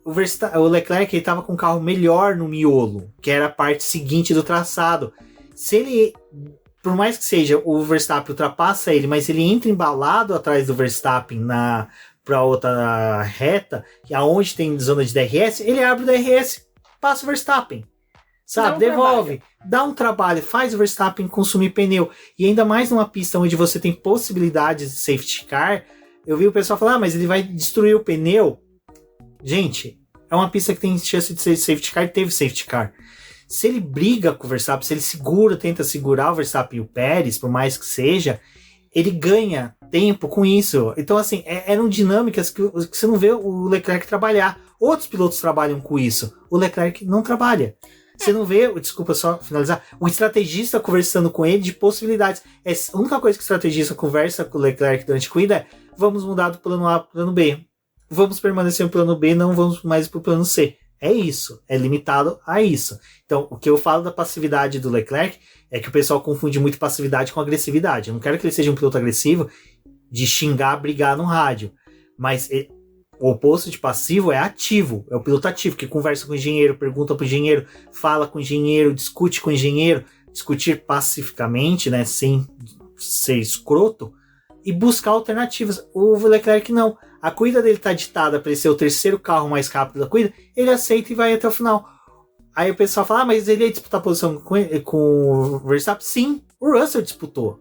o Leclerc ele tava com um carro melhor no miolo, que era a parte seguinte do traçado. Se ele, por mais que seja, o Verstappen ultrapassa ele, mas ele entra embalado atrás do Verstappen pra outra reta, aonde tem zona de DRS, ele abre o DRS, passa o Verstappen. Sabe? Devolve. Dá um trabalho, faz o Verstappen consumir pneu. E ainda mais numa pista onde você tem possibilidades de safety car. Eu vi o pessoal falar, mas ele vai destruir o pneu. Gente, é uma pista que tem chance de ser safety car, teve safety car. Se ele briga com o Verstappen, se ele tenta segurar o Verstappen e o Pérez, por mais que seja, ele ganha tempo com isso. Então, assim, eram dinâmicas que você não vê o Leclerc trabalhar. Outros pilotos trabalham com isso. O Leclerc não trabalha. Você não vê, desculpa só finalizar, o estrategista conversando com ele de possibilidades. A única coisa que o estrategista conversa com o Leclerc durante a corrida é: vamos mudar do plano A para o plano B. Vamos permanecer no plano B, não vamos mais para o plano C. É isso, é limitado a isso. Então, o que eu falo da passividade do Leclerc é que o pessoal confunde muito passividade com agressividade. Eu não quero que ele seja um piloto agressivo de xingar, brigar no rádio. Mas o oposto de passivo é ativo. É o piloto ativo, que conversa com o engenheiro, pergunta pro engenheiro, fala com o engenheiro, discute com o engenheiro. Discutir pacificamente, né, sem ser escroto, e buscar alternativas. O Leclerc não. A corrida dele tá ditada para ele ser o terceiro carro mais rápido da corrida, ele aceita e vai até o final. Aí o pessoal fala, mas ele ia disputar a posição com o Verstappen? Sim, o Russell disputou.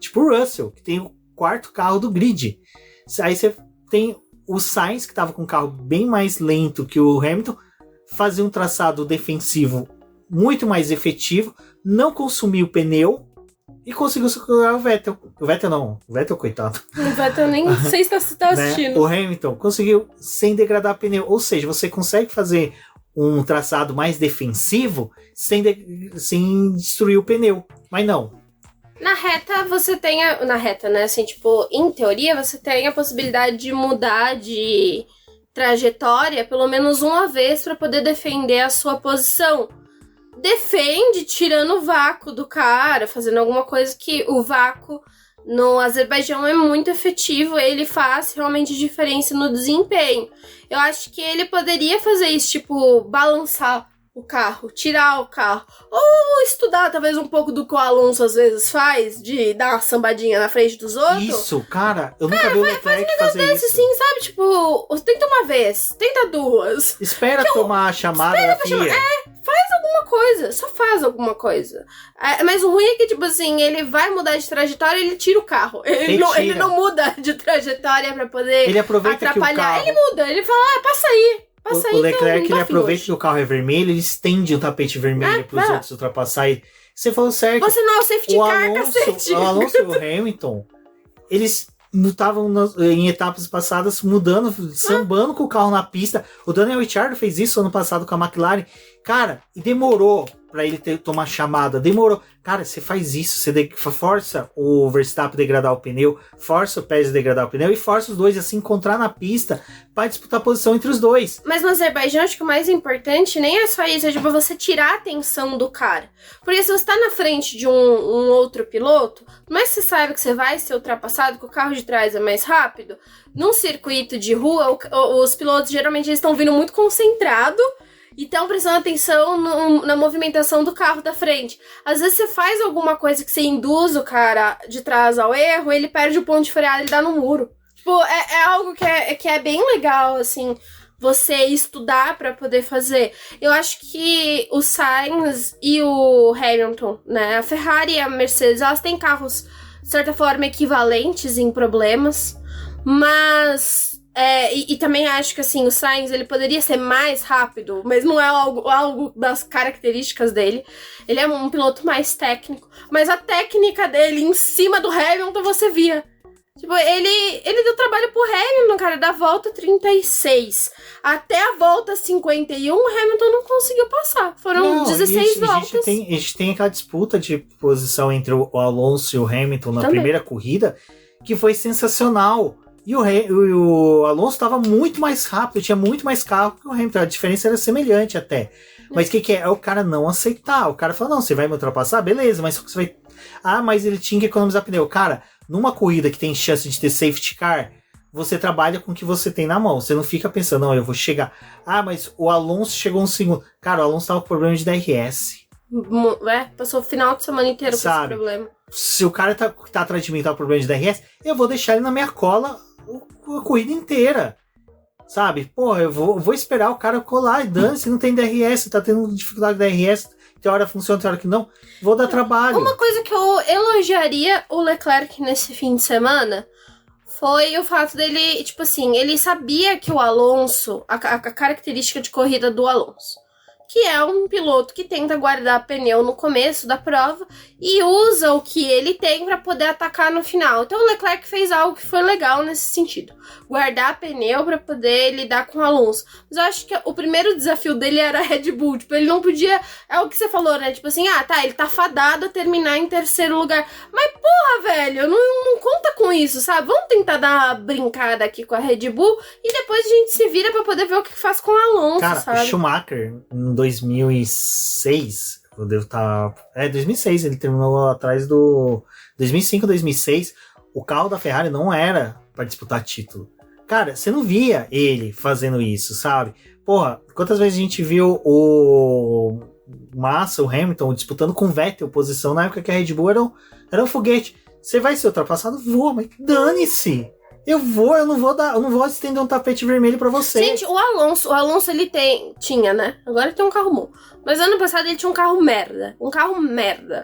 Tipo o Russell, que tem o quarto carro do grid. Aí você tem o Sainz, que estava com um carro bem mais lento que o Hamilton, fazia um traçado defensivo muito mais efetivo, não consumiu pneu, e conseguiu segurar o Vettel. O Vettel não. O Vettel, coitado. O Vettel nem sei se tá assistindo. Né? O Hamilton conseguiu sem degradar pneu. Ou seja, você consegue fazer um traçado mais defensivo sem destruir o pneu. Mas não. Na reta, você tem na reta, né? Assim, tipo, em teoria, você tem a possibilidade de mudar de trajetória pelo menos uma vez para poder defender a sua posição. Defende tirando o vácuo do cara, fazendo alguma coisa que o vácuo no Azerbaijão é muito efetivo, ele faz realmente diferença no desempenho. Eu acho que ele poderia fazer isso, tipo, balançar o carro, tirar o carro, ou estudar talvez um pouco do que o Alonso às vezes faz, de dar uma sambadinha na frente dos outros. Isso, cara, eu nunca vi o Leclerc fazer isso. Assim, sabe, tipo, tenta uma vez, tenta duas. Espera tomar a chamada da FIA. Faz alguma coisa, só faz alguma coisa. Mas o ruim é que, tipo assim, ele vai mudar de trajetória e ele tira o carro. Ele não muda de trajetória pra poder ele aproveita atrapalhar. Que o carro... Ele muda, ele fala, passa aí. O Leclerc, ele aproveita que o carro é vermelho, ele estende o tapete vermelho pros outros ultrapassar. Você falou certo. Você não é o safety car, cacete. O Alonso e o Hamilton, eles estavam em etapas passadas mudando, sambando com o carro na pista. O Daniel Ricciardo fez isso ano passado com a McLaren. Cara, e demorou pra ele tomar chamada. Demorou. Cara, você faz isso. Você força o Verstappen a degradar o pneu, força o Pérez a degradar o pneu e força os dois a se encontrar na pista pra disputar a posição entre os dois. Mas no Azerbaijão, acho que o mais importante nem é só isso. É tipo você tirar a atenção do cara. Porque se você tá na frente de um outro piloto, mas você sabe que você vai ser ultrapassado, que o carro de trás é mais rápido, num circuito de rua, os pilotos geralmente estão vindo muito concentrados e estão prestando atenção na movimentação do carro da frente. Às vezes você faz alguma coisa que você induz o cara de trás ao erro, ele perde o ponto de freada e ele dá no muro. Tipo, é algo que é bem legal, assim. você estudar para poder fazer. Eu acho que o Sainz e o Hamilton, né? A Ferrari e a Mercedes, elas têm carros, de certa forma, equivalentes em problemas, mas... E também acho que, assim, o Sainz, ele poderia ser mais rápido, mas não é algo das características dele. Ele é um piloto mais técnico, mas a técnica dele em cima do Hamilton você via. Tipo, ele deu trabalho pro Hamilton, cara, da volta 36 até a volta 51, o Hamilton não conseguiu passar. Foram 16 voltas. A gente tem aquela disputa de posição entre o Alonso e o Hamilton na primeira corrida, que foi sensacional. E o Alonso estava muito mais rápido, tinha muito mais carro que o Hamilton. A diferença era semelhante até. Mas o que é? É o cara não aceitar. O cara fala, não, você vai me ultrapassar? Beleza, mas você vai... Ah, mas ele tinha que economizar pneu. Cara, numa corrida que tem chance de ter safety car, você trabalha com o que você tem na mão. Você não fica pensando, não, eu vou chegar. Ah, mas o Alonso chegou um segundo. Cara, o Alonso tava com problema de DRS. Passou o final de semana inteiro com esse problema. Se o cara tá atrás de mim e tá com problema de DRS, eu vou deixar ele na minha cola a corrida inteira. Sabe? Pô, eu vou esperar o cara colar e dane, se não tem DRS, tá tendo dificuldade de DRS, tem hora funciona, tem hora que não, vou dar trabalho. Uma coisa que eu elogiaria o Leclerc nesse fim de semana foi o fato dele, tipo assim, ele sabia que o Alonso, a característica de corrida do Alonso, que é um piloto que tenta guardar pneu no começo da prova e usa o que ele tem para poder atacar no final. Então o Leclerc fez algo que foi legal nesse sentido. Guardar pneu para poder lidar com o Alonso. Mas eu acho que o primeiro desafio dele era a Red Bull. Tipo, ele não podia... É o que você falou, né? Tipo assim, ele tá fadado a terminar em terceiro lugar. Mas porra, velho, não conta com isso, sabe? Vamos tentar dar uma brincada aqui com a Red Bull e depois a gente se vira para poder ver o que faz com o Alonso, cara, sabe? O Schumacher, em 2006... Eu devo estar... 2006, ele terminou atrás do... 2005, 2006, o carro da Ferrari não era para disputar título. Cara, você não via ele fazendo isso, sabe? Porra, quantas vezes a gente viu o Massa, o Hamilton, disputando com o Vettel posição na época que a Red Bull era um foguete. Você vai ser ultrapassado? Voa, mas dane-se! Eu não vou estender um tapete vermelho pra você. Gente, o Alonso ele tinha, né? Agora ele tem um carro bom. Mas ano passado ele tinha um carro merda.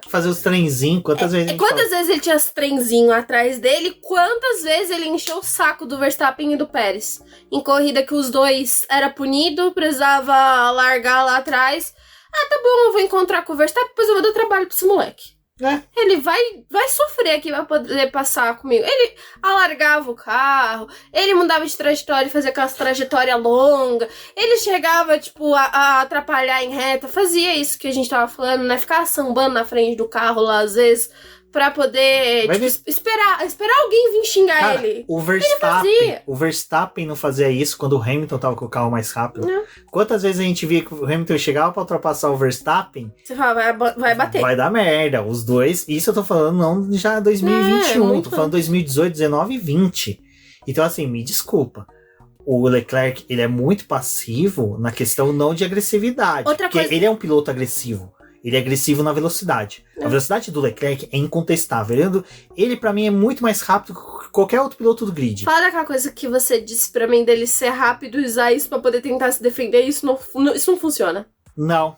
Fazer os trenzinhos, quantas vezes? Quantas vezes ele tinha os trenzinhos atrás dele? Quantas vezes ele encheu o saco do Verstappen e do Pérez? Em corrida que os dois era punido, precisava largar lá atrás. Tá bom, eu vou encontrar com o Verstappen, depois eu vou dar trabalho pra esse moleque. Ele vai sofrer aqui pra poder passar comigo. Ele alargava o carro, ele mudava de trajetória, fazia aquelas trajetórias longas, ele chegava, tipo, a atrapalhar em reta, fazia isso que a gente tava falando, né? Ficava sambando na frente do carro lá, às vezes, pra poder, esperar alguém vir xingar ele. O Verstappen não fazia isso quando o Hamilton tava com o carro mais rápido. Não. Quantas vezes a gente via que o Hamilton chegava pra ultrapassar o Verstappen? Você fala, vai bater. Vai dar merda. Os dois, isso eu tô falando não já 2021, tô falando 2018, 19 e 20. Então assim, me desculpa. O Leclerc, ele é muito passivo na questão não de agressividade. Porque ele é um piloto agressivo. Ele é agressivo na velocidade. A velocidade do Leclerc é incontestável. Ele pra mim, é muito mais rápido que qualquer outro piloto do grid. Fala daquela coisa que você disse pra mim, dele ser rápido e usar isso pra poder tentar se defender. Isso não funciona. Não.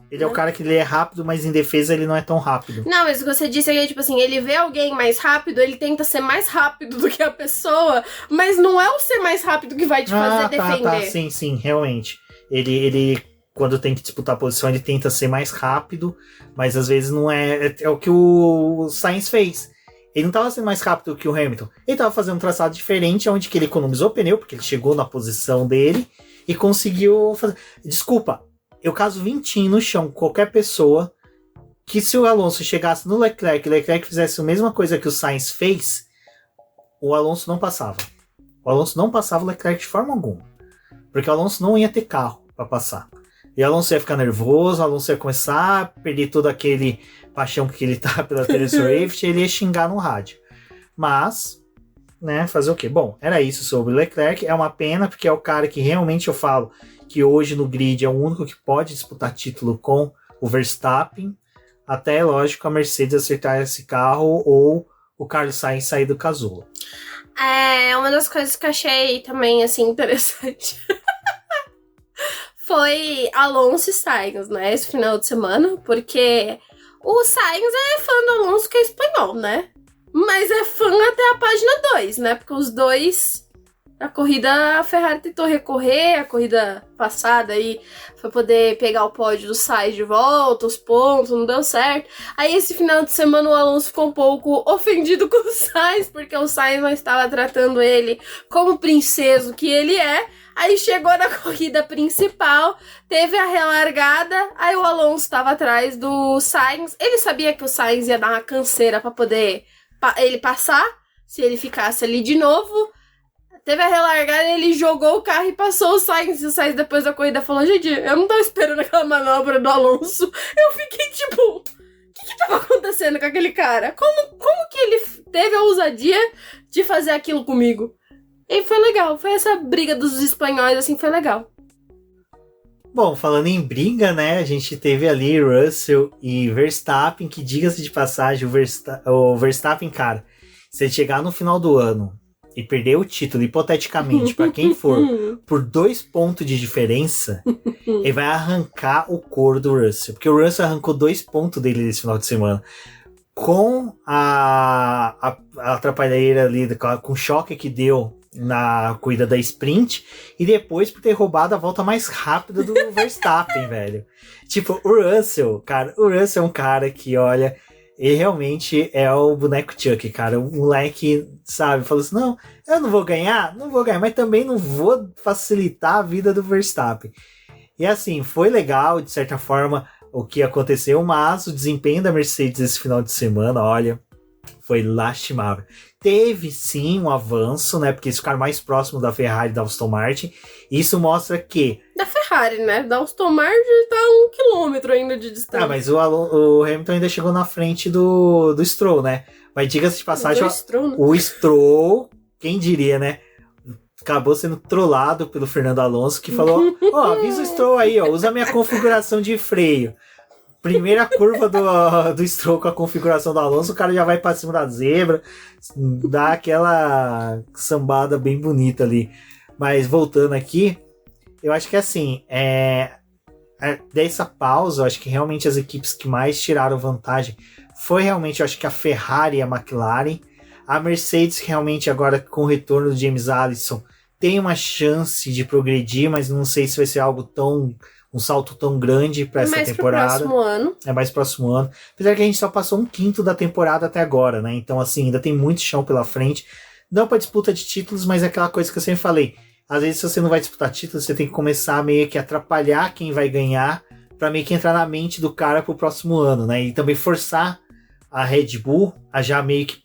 Ele é o cara que ele é rápido, mas em defesa ele não é tão rápido. Não, mas o que você disse é que, tipo assim, ele vê alguém mais rápido, ele tenta ser mais rápido do que a pessoa, mas não é o ser mais rápido que vai te fazer defender. Sim, realmente. Ele quando tem que disputar a posição, ele tenta ser mais rápido, mas às vezes não é... É o que o Sainz fez. Ele não estava sendo mais rápido que o Hamilton. Ele estava fazendo um traçado diferente, onde que ele economizou pneu, porque ele chegou na posição dele e conseguiu fazer... Desculpa, eu caso 20 no chão, qualquer pessoa, que se o Alonso chegasse no Leclerc e o Leclerc fizesse a mesma coisa que o Sainz fez, o Alonso não passava. O Alonso não passava o Leclerc de forma alguma. Porque o Alonso não ia ter carro para passar. E o Alonso ia ficar nervoso, o Alonso ia começar a perder todo aquele paixão que ele tá pela Taylor Swift, e ele ia xingar no rádio. Mas, né, fazer o quê? Bom, era isso sobre o Leclerc. É uma pena, porque é o cara que realmente eu falo que hoje no grid é o único que pode disputar título com o Verstappen. Até, lógico, a Mercedes acertar esse carro ou o Carlos Sainz sair do casulo. É uma das coisas que eu achei também, assim, interessante. foi Alonso e Sainz, né? Esse final de semana, porque o Sainz é fã do Alonso, que é espanhol, né? Mas é fã até a página 2, né? Porque os dois... A corrida, a Ferrari tentou recorrer, a corrida passada aí foi poder pegar o pódio do Sainz de volta, os pontos, não deu certo. Aí esse final de semana o Alonso ficou um pouco ofendido com o Sainz, porque o Sainz não estava tratando ele como princeso que ele é. Aí chegou na corrida principal, teve a relargada, aí o Alonso estava atrás do Sainz. Ele sabia que o Sainz ia dar uma canseira para poder ele passar, se ele ficasse ali de novo. Teve a relargada, ele jogou o carro e passou o Sainz. E o Sainz depois da corrida falou, gente, eu não tava esperando aquela manobra do Alonso. Eu fiquei tipo, o que tava acontecendo com aquele cara? Como que ele teve a ousadia de fazer aquilo comigo? E foi legal, foi essa briga dos espanhóis, assim, foi legal. Bom, falando em briga, né, a gente teve ali Russell e Verstappen, que diga-se de passagem, o Verstappen, cara, se ele chegar no final do ano e perder o título, hipoteticamente, pra quem for, por 2 pontos de diferença, ele vai arrancar o couro do Russell. Porque o Russell arrancou 2 pontos dele nesse final de semana. Com a atrapalheira ali, com o choque que deu na corrida da sprint, e depois por ter roubado a volta mais rápida do Verstappen, velho. Tipo, o Russell é um cara que, olha... Ele realmente é o boneco Chuck, cara. O moleque, sabe, falou assim, não, eu não vou ganhar, mas também não vou facilitar a vida do Verstappen. E assim, foi legal, de certa forma, o que aconteceu, mas o desempenho da Mercedes esse final de semana, olha, foi lastimável. Teve sim um avanço, né, porque eles ficaram mais próximos da Ferrari e da Aston Martin. Isso mostra que... Da Ferrari, né? Da Aston Martin tá 1 quilômetro ainda de distância. Ah, mas o Hamilton ainda chegou na frente do Stroll, né? Mas diga-se de passagem, o Stroll, quem diria, né? Acabou sendo trollado pelo Fernando Alonso, que falou, avisa o Stroll aí, usa a minha configuração de freio. Primeira curva do Stroll com a configuração do Alonso, o cara já vai pra cima da zebra, dá aquela sambada bem bonita ali. Mas voltando aqui, eu acho que assim, dessa pausa, eu acho que realmente as equipes que mais tiraram vantagem foi realmente, eu acho que a Ferrari e a McLaren. A Mercedes realmente agora com o retorno do James Allison tem uma chance de progredir, mas não sei se vai ser algo um salto tão grande para essa temporada. É mais próximo ano. Apesar que a gente só passou 1/5 da temporada até agora, né? Então, assim, ainda tem muito chão pela frente. Não para disputa de títulos, mas é aquela coisa que eu sempre falei. Às vezes, se você não vai disputar títulos, você tem que começar a meio que atrapalhar quem vai ganhar para meio que entrar na mente do cara pro próximo ano, né? E também forçar a Red Bull a já meio que,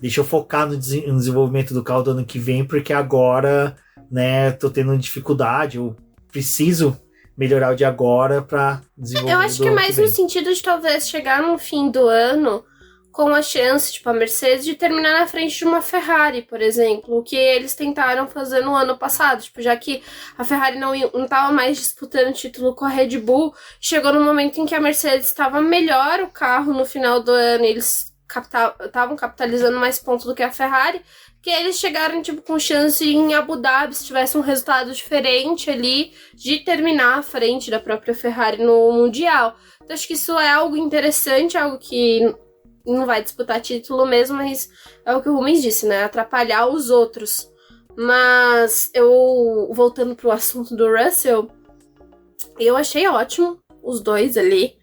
deixa eu focar no desenvolvimento do carro do ano que vem, porque agora, né, tô tendo dificuldade, eu preciso melhorar o de agora pra desenvolver. Eu acho que é mais no sentido de talvez chegar no fim do ano com a chance, tipo, a Mercedes de terminar na frente de uma Ferrari, por exemplo, o que eles tentaram fazer no ano passado, tipo, já que a Ferrari não tava mais disputando o título com a Red Bull, chegou no momento em que a Mercedes estava melhor o carro no final do ano, e eles estavam capitalizando mais pontos do que a Ferrari, que eles chegaram, tipo, com chance em Abu Dhabi, se tivesse um resultado diferente ali, de terminar à frente da própria Ferrari no Mundial. Então, acho que isso é algo interessante, algo que não vai disputar título mesmo, mas é o que o Rubens disse, né? Atrapalhar os outros. Mas, voltando pro assunto do Russell, eu achei ótimo os dois ali.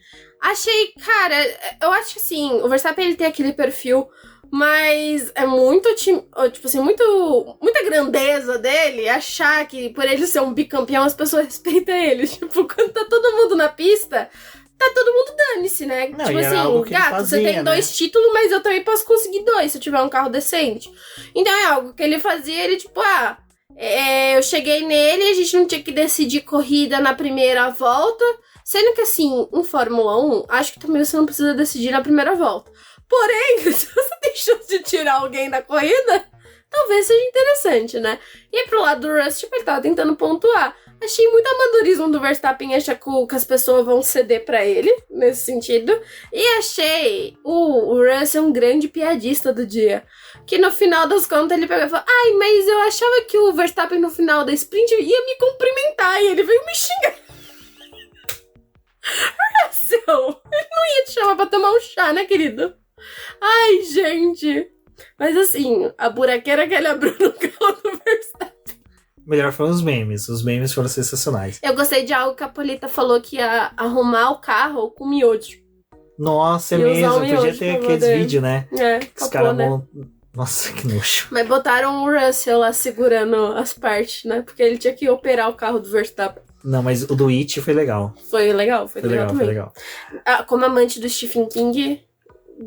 Achei, cara, eu acho que assim, o Verstappen ele tem aquele perfil, mas é muito, tipo assim, muita grandeza dele achar que por ele ser um bicampeão as pessoas respeitam ele. Tipo, quando tá todo mundo na pista, tá todo mundo dane-se, né? Não, tipo assim, gato, fazia, você tem 2 títulos, mas eu também posso conseguir 2 se eu tiver um carro decente. Então é algo que ele fazia, ele tipo, eu cheguei nele, a gente não tinha que decidir corrida na primeira volta. Sendo que, assim, em Fórmula 1, acho que também você não precisa decidir na primeira volta. Porém, se você tem chance de tirar alguém da corrida, talvez seja interessante, né? E pro lado do Russell, ele tava tentando pontuar. Achei muito amadorismo do Verstappen achar que as pessoas vão ceder pra ele, nesse sentido. E achei o Russell um grande piadista do dia. Que no final das contas ele pegou e falou: mas eu achava que o Verstappen no final da sprint ia me cumprimentar. E ele veio me xingar. Ele não ia te chamar pra tomar um chá, né, querido? Ai, gente. Mas assim, a buraqueira que ele abriu no carro do Verstappen. Melhor foram os memes. Os memes foram sensacionais. Eu gostei de algo que a Polita falou que ia arrumar o carro com miojo. Nossa, é E usar mesmo. o miojo Podia ter pra aqueles poder- vídeos, né? É, Os capô, caras né? Nossa, que nojo. Mas botaram o Russell lá segurando as partes, né? Porque ele tinha que operar o carro do Verstappen. Não, mas o do It foi legal. Foi legal Foi legal, também. foi legal. Ah, como amante do Stephen King,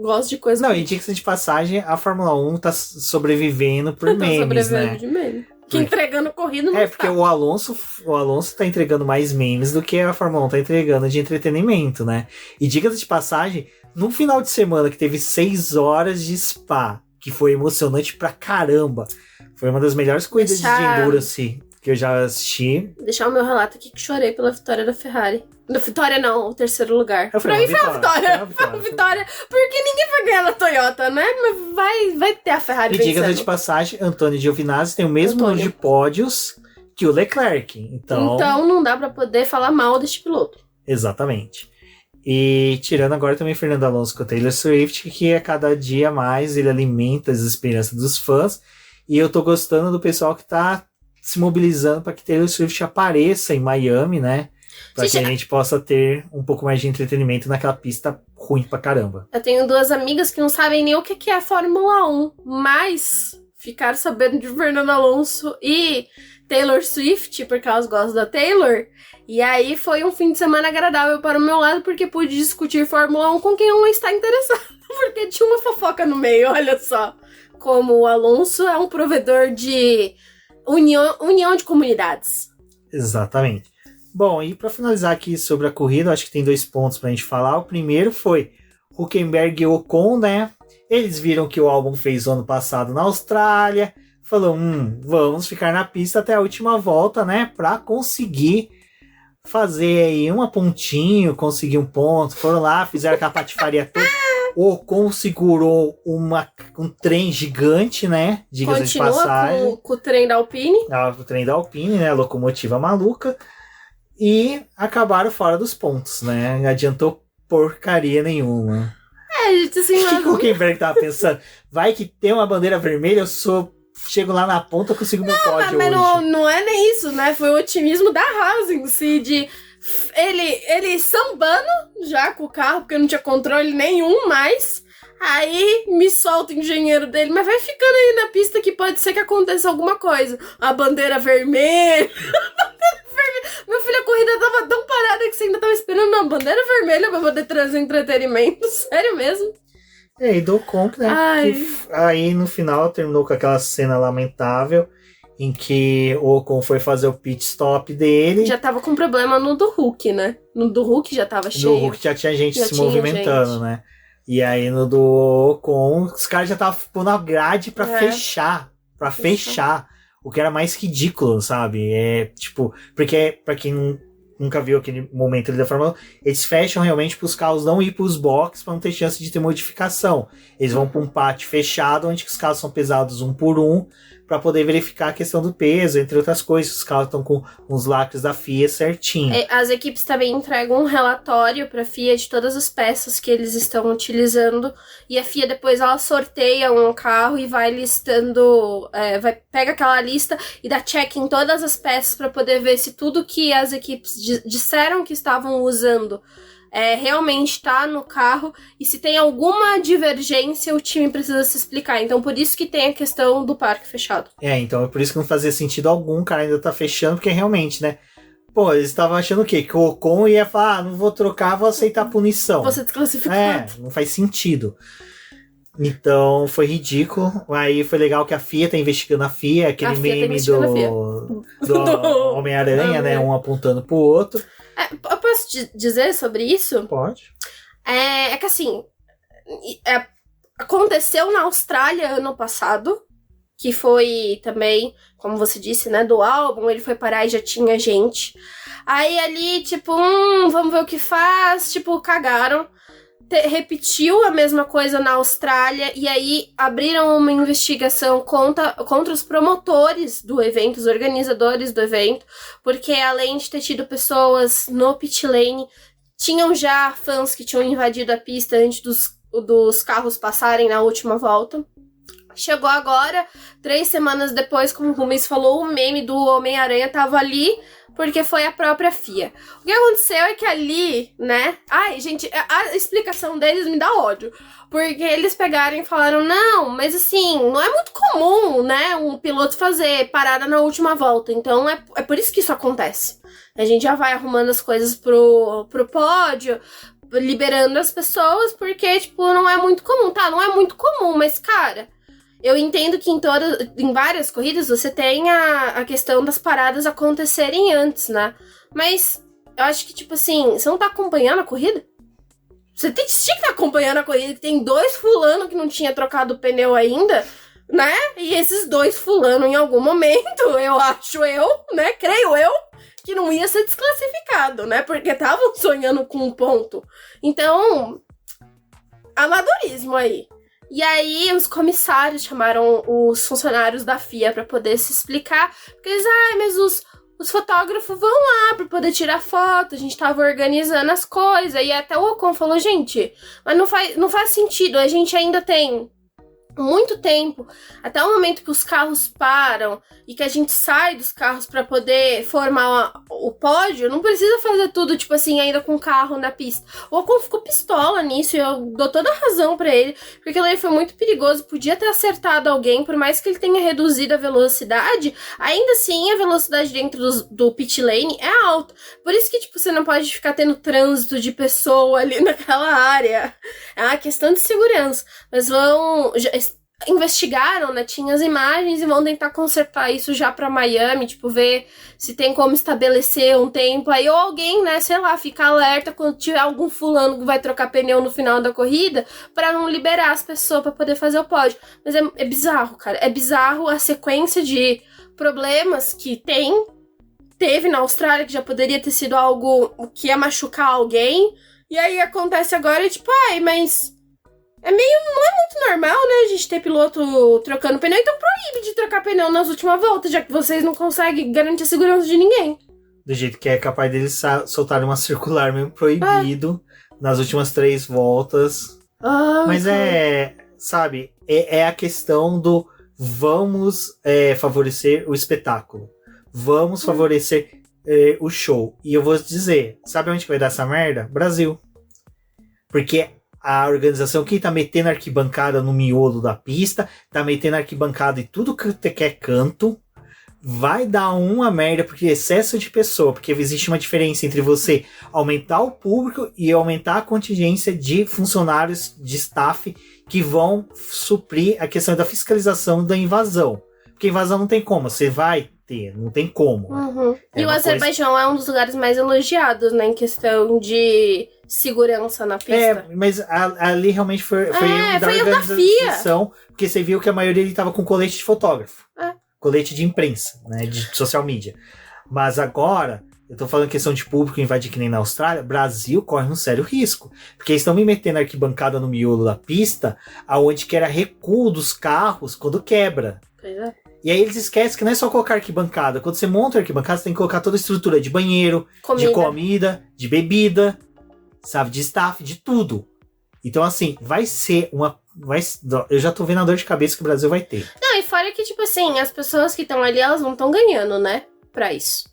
gosto de coisa Não, e diga-se de passagem, a Fórmula 1 tá sobrevivendo por tá memes, sobrevivendo né? de meme. Que Porque- entregando corrida não É, porque tá. o Alonso tá entregando mais memes do que a Fórmula 1 tá entregando de entretenimento, né? E diga-se de passagem, num final de semana que teve 6 horas de Spa, que foi emocionante pra caramba. Foi uma das melhores corridas de endurance que eu já assisti. Deixar o meu relato aqui que chorei pela vitória da Ferrari. Da vitória não, o terceiro lugar. Eu Pra falei, mim foi uma vitória. Foi uma vitória. Porque ninguém vai ganhar na Toyota, né? Mas vai ter a Ferrari E diga-se de vencendo. passagem, Antônio Giovinazzi tem o mesmo número Antônio. de pódios que o Leclerc. Então, Então não dá pra poder falar mal deste piloto. exatamente. E tirando agora também Fernando Alonso com o Taylor Swift, que a cada dia mais ele alimenta as esperanças dos fãs. E eu tô gostando do pessoal que tá se mobilizando para que Taylor Swift apareça em Miami, né? Pra que a gente possa ter um pouco mais de entretenimento naquela pista ruim pra caramba. Eu tenho duas amigas que não sabem nem o que é a Fórmula 1, mas ficaram sabendo de Fernando Alonso e Taylor Swift, porque elas gostam da Taylor. E aí foi um fim de semana agradável para o meu lado, porque pude discutir Fórmula 1 com quem não está interessado, porque tinha uma fofoca no meio, olha só. Como o Alonso é um provedor de união de comunidades. Exatamente. Bom, e para finalizar aqui sobre a corrida, acho que tem 2 pontos pra gente falar. O primeiro foi Hülkenberg e Ocon, né? Eles viram que o álbum fez ano passado na Austrália, falou, vamos ficar na pista até a última volta, né? Pra conseguir fazer aí uma pontinho, conseguir um ponto. Foram lá, fizeram aquela patifaria toda. O Ocon segurou um trem gigante, né? Diga-se de passagem. Continua com o trem da Alpine. O trem da Alpine, né? A locomotiva maluca. E acabaram fora dos pontos, né? Não adiantou porcaria nenhuma. Gente, assim, O que o Hülkenberg tava pensando? Vai que tem uma bandeira vermelha, chego lá na ponta, consigo meu pódio mas hoje. não é nem isso, né? Foi o otimismo da Haas em si, de ele sambando já com o carro, porque não tinha controle nenhum mais. Aí me solta o engenheiro dele, mas vai ficando aí na pista que pode ser que aconteça alguma coisa. A bandeira vermelha. Meu filho, a corrida tava tão parada que você ainda tava esperando uma bandeira vermelha pra poder trazer entretenimento. Sério mesmo? E aí dou conta, né? Ai. Aí no final terminou com aquela cena lamentável em que o Ocon foi fazer o pit stop dele. Já tava com problema no do Hulk, né? No do Hulk já tava No cheio. Hulk já tinha gente Já se tinha movimentando, gente. né? E aí no do Ocon, os caras já estavam pondo a grade pra fechar. Pra fechar. O que era mais ridículo, sabe? É tipo, porque pra quem nunca viu aquele momento ali da Fórmula 1, eles fecham realmente pros carros não ir pros boxes pra não ter chance de ter modificação. Eles vão pra um pátio fechado, onde os carros são pesados um por um, pra poder verificar a questão do peso, entre outras coisas. Os carros estão com os lacres da FIA certinho. As equipes também entregam um relatório para a FIA de todas as peças que eles estão utilizando, e a FIA depois ela sorteia um carro e vai listando, pega aquela lista e dá check em todas as peças para poder ver se tudo que as equipes disseram que estavam usando realmente tá no carro, e se tem alguma divergência o time precisa se explicar. Então por isso que tem a questão do parque fechado. Então é por isso que não fazia sentido algum o cara ainda tá fechando, porque realmente, né? Pô, eles estavam achando o quê? Que o Ocon ia falar, não vou trocar, vou aceitar a punição. Você desclassificado. Não faz sentido. Então foi ridículo. Aí foi legal que a FIA tá investigando a FIA, aquele A FIA tá meme investigando a FIA. do Homem-Aranha, né? Um apontando pro outro. Eu posso dizer sobre isso? Pode. É que assim, aconteceu na Austrália ano passado, que foi também, como você disse, né, do álbum, ele foi parar e já tinha gente. Aí ali, tipo, vamos ver o que faz, tipo, cagaram. Repetiu a mesma coisa na Austrália, e aí abriram uma investigação contra os promotores do evento, os organizadores do evento, porque além de ter tido pessoas no pit lane, Tinham já fãs que tinham invadido a pista antes dos carros passarem na última volta. Chegou agora, 3 semanas depois, como o Rumis falou, o meme do Homem-Aranha tava ali porque foi a própria FIA. O que aconteceu é que ali, né? Ai, gente, a explicação deles me dá ódio. Porque eles pegaram e falaram, não, mas assim, não é muito comum, né, um piloto fazer parada na última volta. Então é por isso que isso acontece. A gente já vai arrumando as coisas pro pódio, liberando as pessoas, porque, tipo, não é muito comum, tá? Não é muito comum, mas, cara, eu entendo que em várias corridas você tem a questão das paradas acontecerem antes, né? Mas eu acho que, tipo assim, você não tá acompanhando a corrida? Você tinha que estar acompanhando a corrida, que tem 2 fulano que não tinha trocado o pneu ainda, né? E esses 2 fulano, em algum momento, creio eu, que não ia ser desclassificado, né? Porque estavam sonhando com um ponto. Então, amadorismo aí. E aí, os comissários chamaram os funcionários da FIA pra poder se explicar. Porque eles, mas os fotógrafos vão lá pra poder tirar foto, a gente tava organizando as coisas. E até o Ocon falou, gente, mas não faz sentido, a gente ainda tem muito tempo, até o momento que os carros param e que a gente sai dos carros pra poder formar o pódio, não precisa fazer tudo, tipo assim, ainda com o carro na pista. O Ocon ficou pistola nisso e eu dou toda a razão pra ele, porque aquilo aí foi muito perigoso, podia ter acertado alguém, por mais que ele tenha reduzido a velocidade, ainda assim a velocidade dentro do pit lane é alta. Por isso que, tipo, você não pode ficar tendo trânsito de pessoa ali naquela área. É uma questão de segurança. Mas investigaram, né? Tinha as imagens e vão tentar consertar isso já pra Miami, tipo, ver se tem como estabelecer um tempo aí, ou alguém, né, sei lá, fica alerta quando tiver algum fulano que vai trocar pneu no final da corrida, pra não liberar as pessoas pra poder fazer o pódio. Mas é bizarro, cara. É bizarro a sequência de problemas que teve na Austrália, que já poderia ter sido algo que ia machucar alguém, e aí acontece agora, tipo, mas não é muito normal, né, a gente ter piloto trocando pneu, então proíbe de trocar pneu nas últimas voltas, já que vocês não conseguem garantir a segurança de ninguém. Do jeito que é capaz deles soltarem uma circular mesmo proibido nas últimas 3 voltas. Mas sabe, é a questão do vamos favorecer o espetáculo. Vamos favorecer o show. E eu vou dizer, sabe onde vai dar essa merda? Brasil. Porque a organização que tá metendo arquibancada no miolo da pista, tá metendo arquibancada em tudo que é canto, vai dar uma merda, porque excesso de pessoa, porque existe uma diferença entre você aumentar o público e aumentar a contingência de funcionários, de staff, que vão suprir a questão da fiscalização da invasão. Porque invasão não tem como, você vai ter, não tem como. Uhum. E o Azerbaijão é um dos lugares mais elogiados, né, em questão de segurança na pista. Mas ali realmente foi erro da organização, porque você viu que a maioria ele tava com colete de fotógrafo, colete de imprensa, né, de social media. Mas agora, eu tô falando questão de público invadir que nem na Austrália, Brasil corre um sério risco, porque eles estão me metendo arquibancada no miolo da pista, aonde que era recuo dos carros quando quebra. Pois é. E aí eles esquecem que não é só colocar arquibancada. Quando você monta a arquibancada, você tem que colocar toda a estrutura de banheiro, de comida, de bebida, sabe, de staff, de tudo. Então, assim, vai ser eu já tô vendo a dor de cabeça que o Brasil vai ter. Não, e fora que, tipo assim, as pessoas que estão ali, elas não estão ganhando, né, pra isso.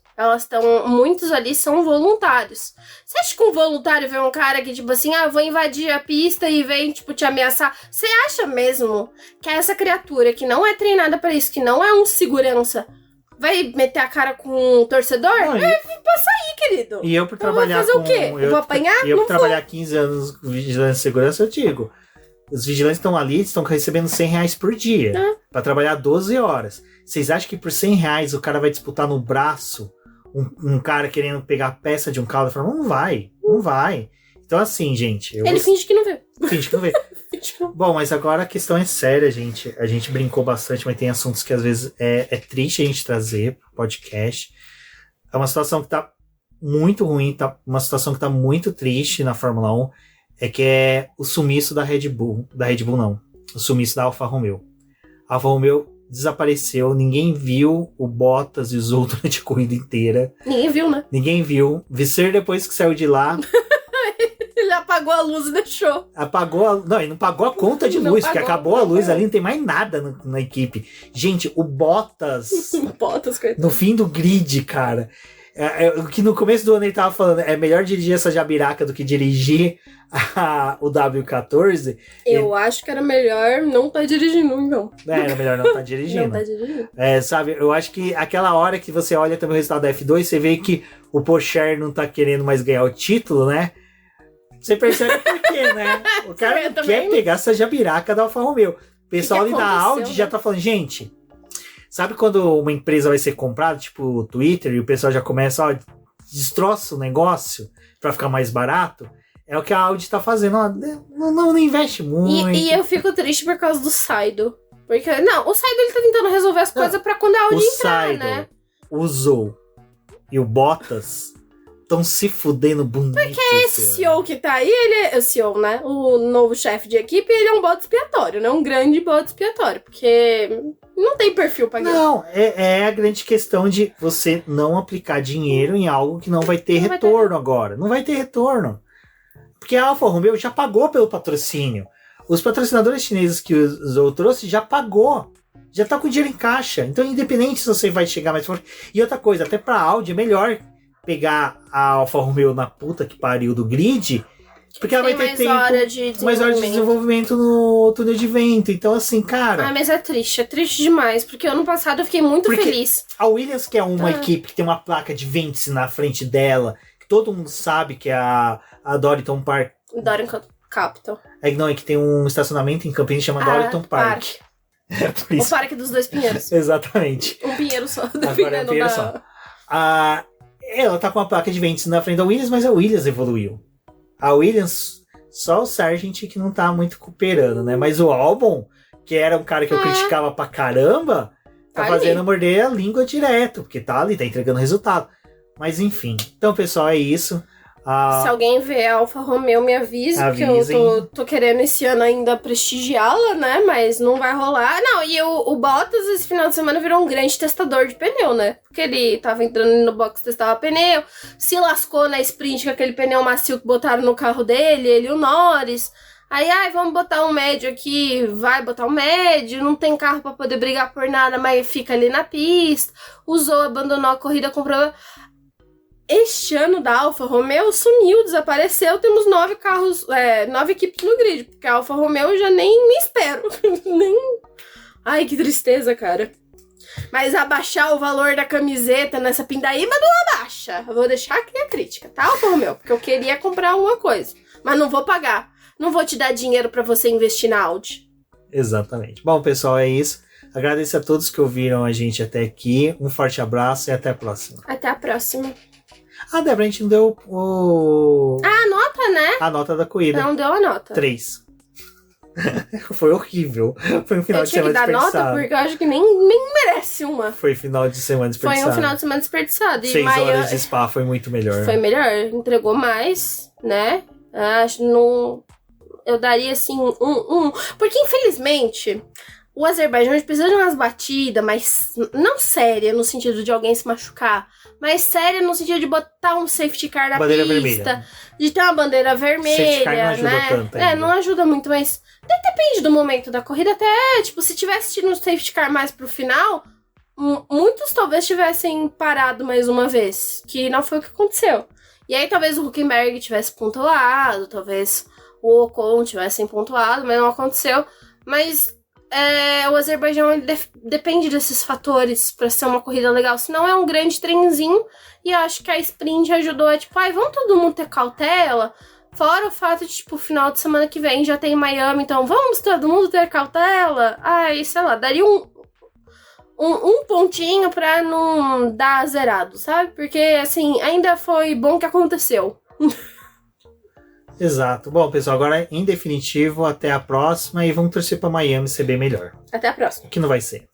Muitos ali são voluntários. Você acha que um voluntário vê um cara que, tipo assim, eu vou invadir a pista e vem, tipo, te ameaçar? Você acha mesmo que essa criatura que não é treinada pra isso, que não é um segurança, vai meter a cara com um torcedor? Passa aí, querido. E eu por trabalhar fazer o quê? Eu vou apanhar? E eu por trabalhar 15 anos com vigilância e segurança, eu digo, os vigilantes estão ali, estão recebendo R$100 por dia, pra trabalhar 12 horas. Vocês acham que por R$100 o cara vai disputar no braço um cara querendo pegar a peça de um carro e falar, não vai. Então assim, gente... Ele finge que não vê. Finge que não vê. Bom, mas agora a questão é séria, gente. A gente brincou bastante, mas tem assuntos que às vezes é triste a gente trazer pro podcast. É uma situação que tá muito ruim, uma situação que tá muito triste na Fórmula 1, é o sumiço da Red Bull. Da Red Bull não. O sumiço da Alfa Romeo. A Alfa Romeo desapareceu, ninguém viu o Bottas e o Zhou durante a corrida inteira. Ninguém viu, né? Ninguém viu. Visser, depois que saiu de lá, Ele apagou a luz e deixou. Não, ele não pagou a conta de luz, porque acabou a luz ali, não tem mais nada na equipe. Gente, o Bottas... Coitado. No fim do grid, cara. O que no começo do ano ele tava falando, é melhor dirigir essa jabiraca do que dirigir o W14. Eu acho que era melhor não estar dirigindo, então. Era melhor não estar dirigindo. Não tá dirigindo. Sabe, eu acho que aquela hora que você olha também o resultado da F2, você vê que o Pocher não tá querendo mais ganhar o título, né? Você percebe por quê, né? O cara não quer pegar essa jabiraca da Alfa Romeo. O pessoal ali da Audi já tá falando, gente... Sabe quando uma empresa vai ser comprada, tipo o Twitter, e o pessoal já começa, destroça o negócio pra ficar mais barato? É o que a Audi tá fazendo, não investe muito. E eu fico triste por causa do Saido. Porque, não, o Saido ele tá tentando resolver as coisas pra quando a Audi entrar, Saido, né? O Zou e o Bottas estão se fudendo bonito. Porque esse CEO que tá aí, ele é o CEO, né? O novo chefe de equipe, ele é um bode expiatório, né? Um grande bode expiatório. Porque não tem perfil pra ganhar. Não, é a grande questão de você não aplicar dinheiro em algo que não vai ter retorno agora. Não vai ter retorno. Porque a Alfa Romeo já pagou pelo patrocínio. Os patrocinadores chineses que o Zou trouxe já pagou. Já tá com dinheiro em caixa. Então, independente se você vai chegar mais forte. E outra coisa, até pra Audi é melhor pegar a Alfa Romeo na puta que pariu do grid, porque ela vai ter tempo, mais hora de desenvolvimento no túnel de vento. Então, assim, cara... mas é triste demais, porque ano passado eu fiquei muito feliz. A Williams, que é uma equipe que tem uma placa de vértice na frente dela, que todo mundo sabe que é a Dorilton Park... Dorilton Capital. É que tem um estacionamento em Campinas que chama Dorilton Park. É por isso. O Parque dos Dois Pinheiros. Exatamente. Um pinheiro só. Agora é um pinheiro só. Ela tá com uma placa de vértice na frente da Williams, mas a Williams evoluiu. A Williams, só o Sargent que não tá muito cooperando, né? Mas o Albon, que era um cara que eu criticava pra caramba, tá fazendo morder a língua direto, porque tá ali, tá entregando resultado. Mas enfim. Então, pessoal, é isso. Se alguém vê a Alfa Romeo, me avise, que eu tô querendo esse ano ainda prestigiá-la, né? Mas não vai rolar. Não, e o Bottas esse final de semana virou um grande testador de pneu, né? Porque ele tava entrando no box, testava pneu, se lascou na sprint com aquele pneu macio que botaram no carro dele, ele e o Norris. Aí, vamos botar um médio aqui, vai botar um médio, não tem carro pra poder brigar por nada, mas fica ali na pista. Abandonou a corrida com problema. Este ano da Alfa Romeo sumiu, desapareceu, temos 9 carros, 9 equipes no grid, porque a Alfa Romeo eu já nem espero. Ai, que tristeza, cara. Mas abaixar o valor da camiseta nessa pindaíba não abaixa. Eu vou deixar aqui a crítica, tá, Alfa Romeo? Porque eu queria comprar alguma coisa, mas não vou pagar. Não vou te dar dinheiro pra você investir na Audi. Exatamente. Bom, pessoal, é isso. Agradeço a todos que ouviram a gente até aqui. Um forte abraço e até a próxima. Até a próxima. Débora, a gente não deu a nota, né? A nota da corrida. Não deu a nota. 3. Foi horrível. Foi um final de semana desperdiçado. Eu tinha que dar nota porque eu acho que nem merece uma. Foi final de semana desperdiçado. Foi um final de semana desperdiçado. 6 horas de Spa foi muito melhor. Foi melhor. Entregou mais, né? Acho não... Eu daria, assim, Porque, infelizmente... O Azerbaijão precisa de umas batidas, mas não séria no sentido de alguém se machucar, mas séria no sentido de botar um safety car na bandeira pista, vermelha. De ter uma bandeira vermelha, safety car não ajuda né? tanto ainda. Não ajuda muito, mas depende do momento da corrida. Até, tipo, se tivesse tido um safety car mais pro final, muitos talvez tivessem parado mais uma vez, que não foi o que aconteceu. E aí talvez o Hülkenberg tivesse pontuado, talvez o Ocon tivesse pontuado, mas não aconteceu. Mas... o Azerbaijão ele depende desses fatores pra ser uma corrida legal, senão é um grande trenzinho, e eu acho que a sprint ajudou a vamos todo mundo ter cautela, fora o fato de, final de semana que vem já tem Miami, então vamos todo mundo ter cautela, sei lá, daria um pontinho pra não dar zerado, sabe? Porque, assim, ainda foi bom que aconteceu. Exato. Bom, pessoal, agora em definitivo, até a próxima e vamos torcer para Miami ser bem melhor. Até a próxima. Que não vai ser.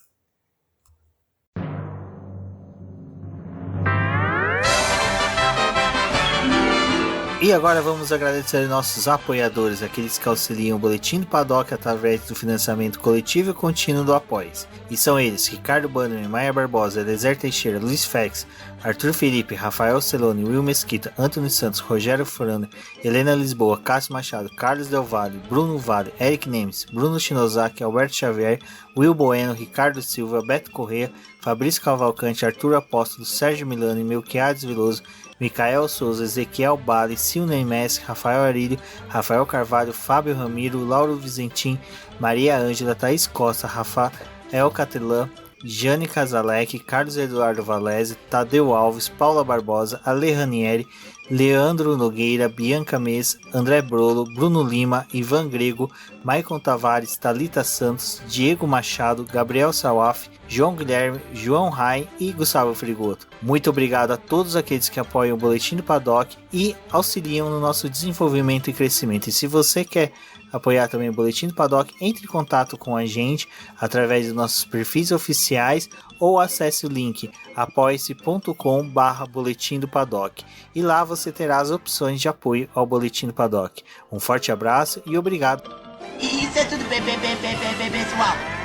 E agora vamos agradecer nossos apoiadores, aqueles que auxiliam o Boletim do Paddock através do financiamento coletivo e contínuo do Apoies. E são eles: Ricardo Bannerman, Maia Barbosa, Eliezer Teixeira, Luiz Fex, Arthur Felipe, Rafael Celone, Will Mesquita, Antônio Santos, Rogério Furanda, Helena Lisboa, Cássio Machado, Carlos Del Valle, Bruno Vale, Eric Nemes, Bruno Shinozaki, Alberto Xavier, Will Bueno, Ricardo Silva, Beto Corrêa, Fabrício Cavalcante, Arthur Apóstolo, Sérgio Milano, Melquiades Veloso, Micael Souza, Ezequiel Bale, Silney Messi, Rafael Arílio, Rafael Carvalho, Fábio Ramiro, Lauro Vizentim, Maria Ângela, Thaís Costa, Rafael Catelã, Jane Casalec, Carlos Eduardo Valese, Tadeu Alves, Paula Barbosa, Ale Ranieri, Leandro Nogueira, Bianca Mês, André Brolo, Bruno Lima, Ivan Grego, Maicon Tavares, Thalita Santos, Diego Machado, Gabriel Sawaf, João Guilherme, João Rai e Gustavo Frigoto. Muito obrigado a todos aqueles que apoiam o Boletim do Paddock e auxiliam no nosso desenvolvimento e crescimento. E se você quer apoiar também o Boletim do Paddock, entre em contato com a gente através dos nossos perfis oficiais ou acesse o link apoia-se.com/Boletim do Paddock e lá você terá as opções de apoio ao Boletim do Paddock. Um forte abraço e obrigado. Isso é tudo bem, pessoal.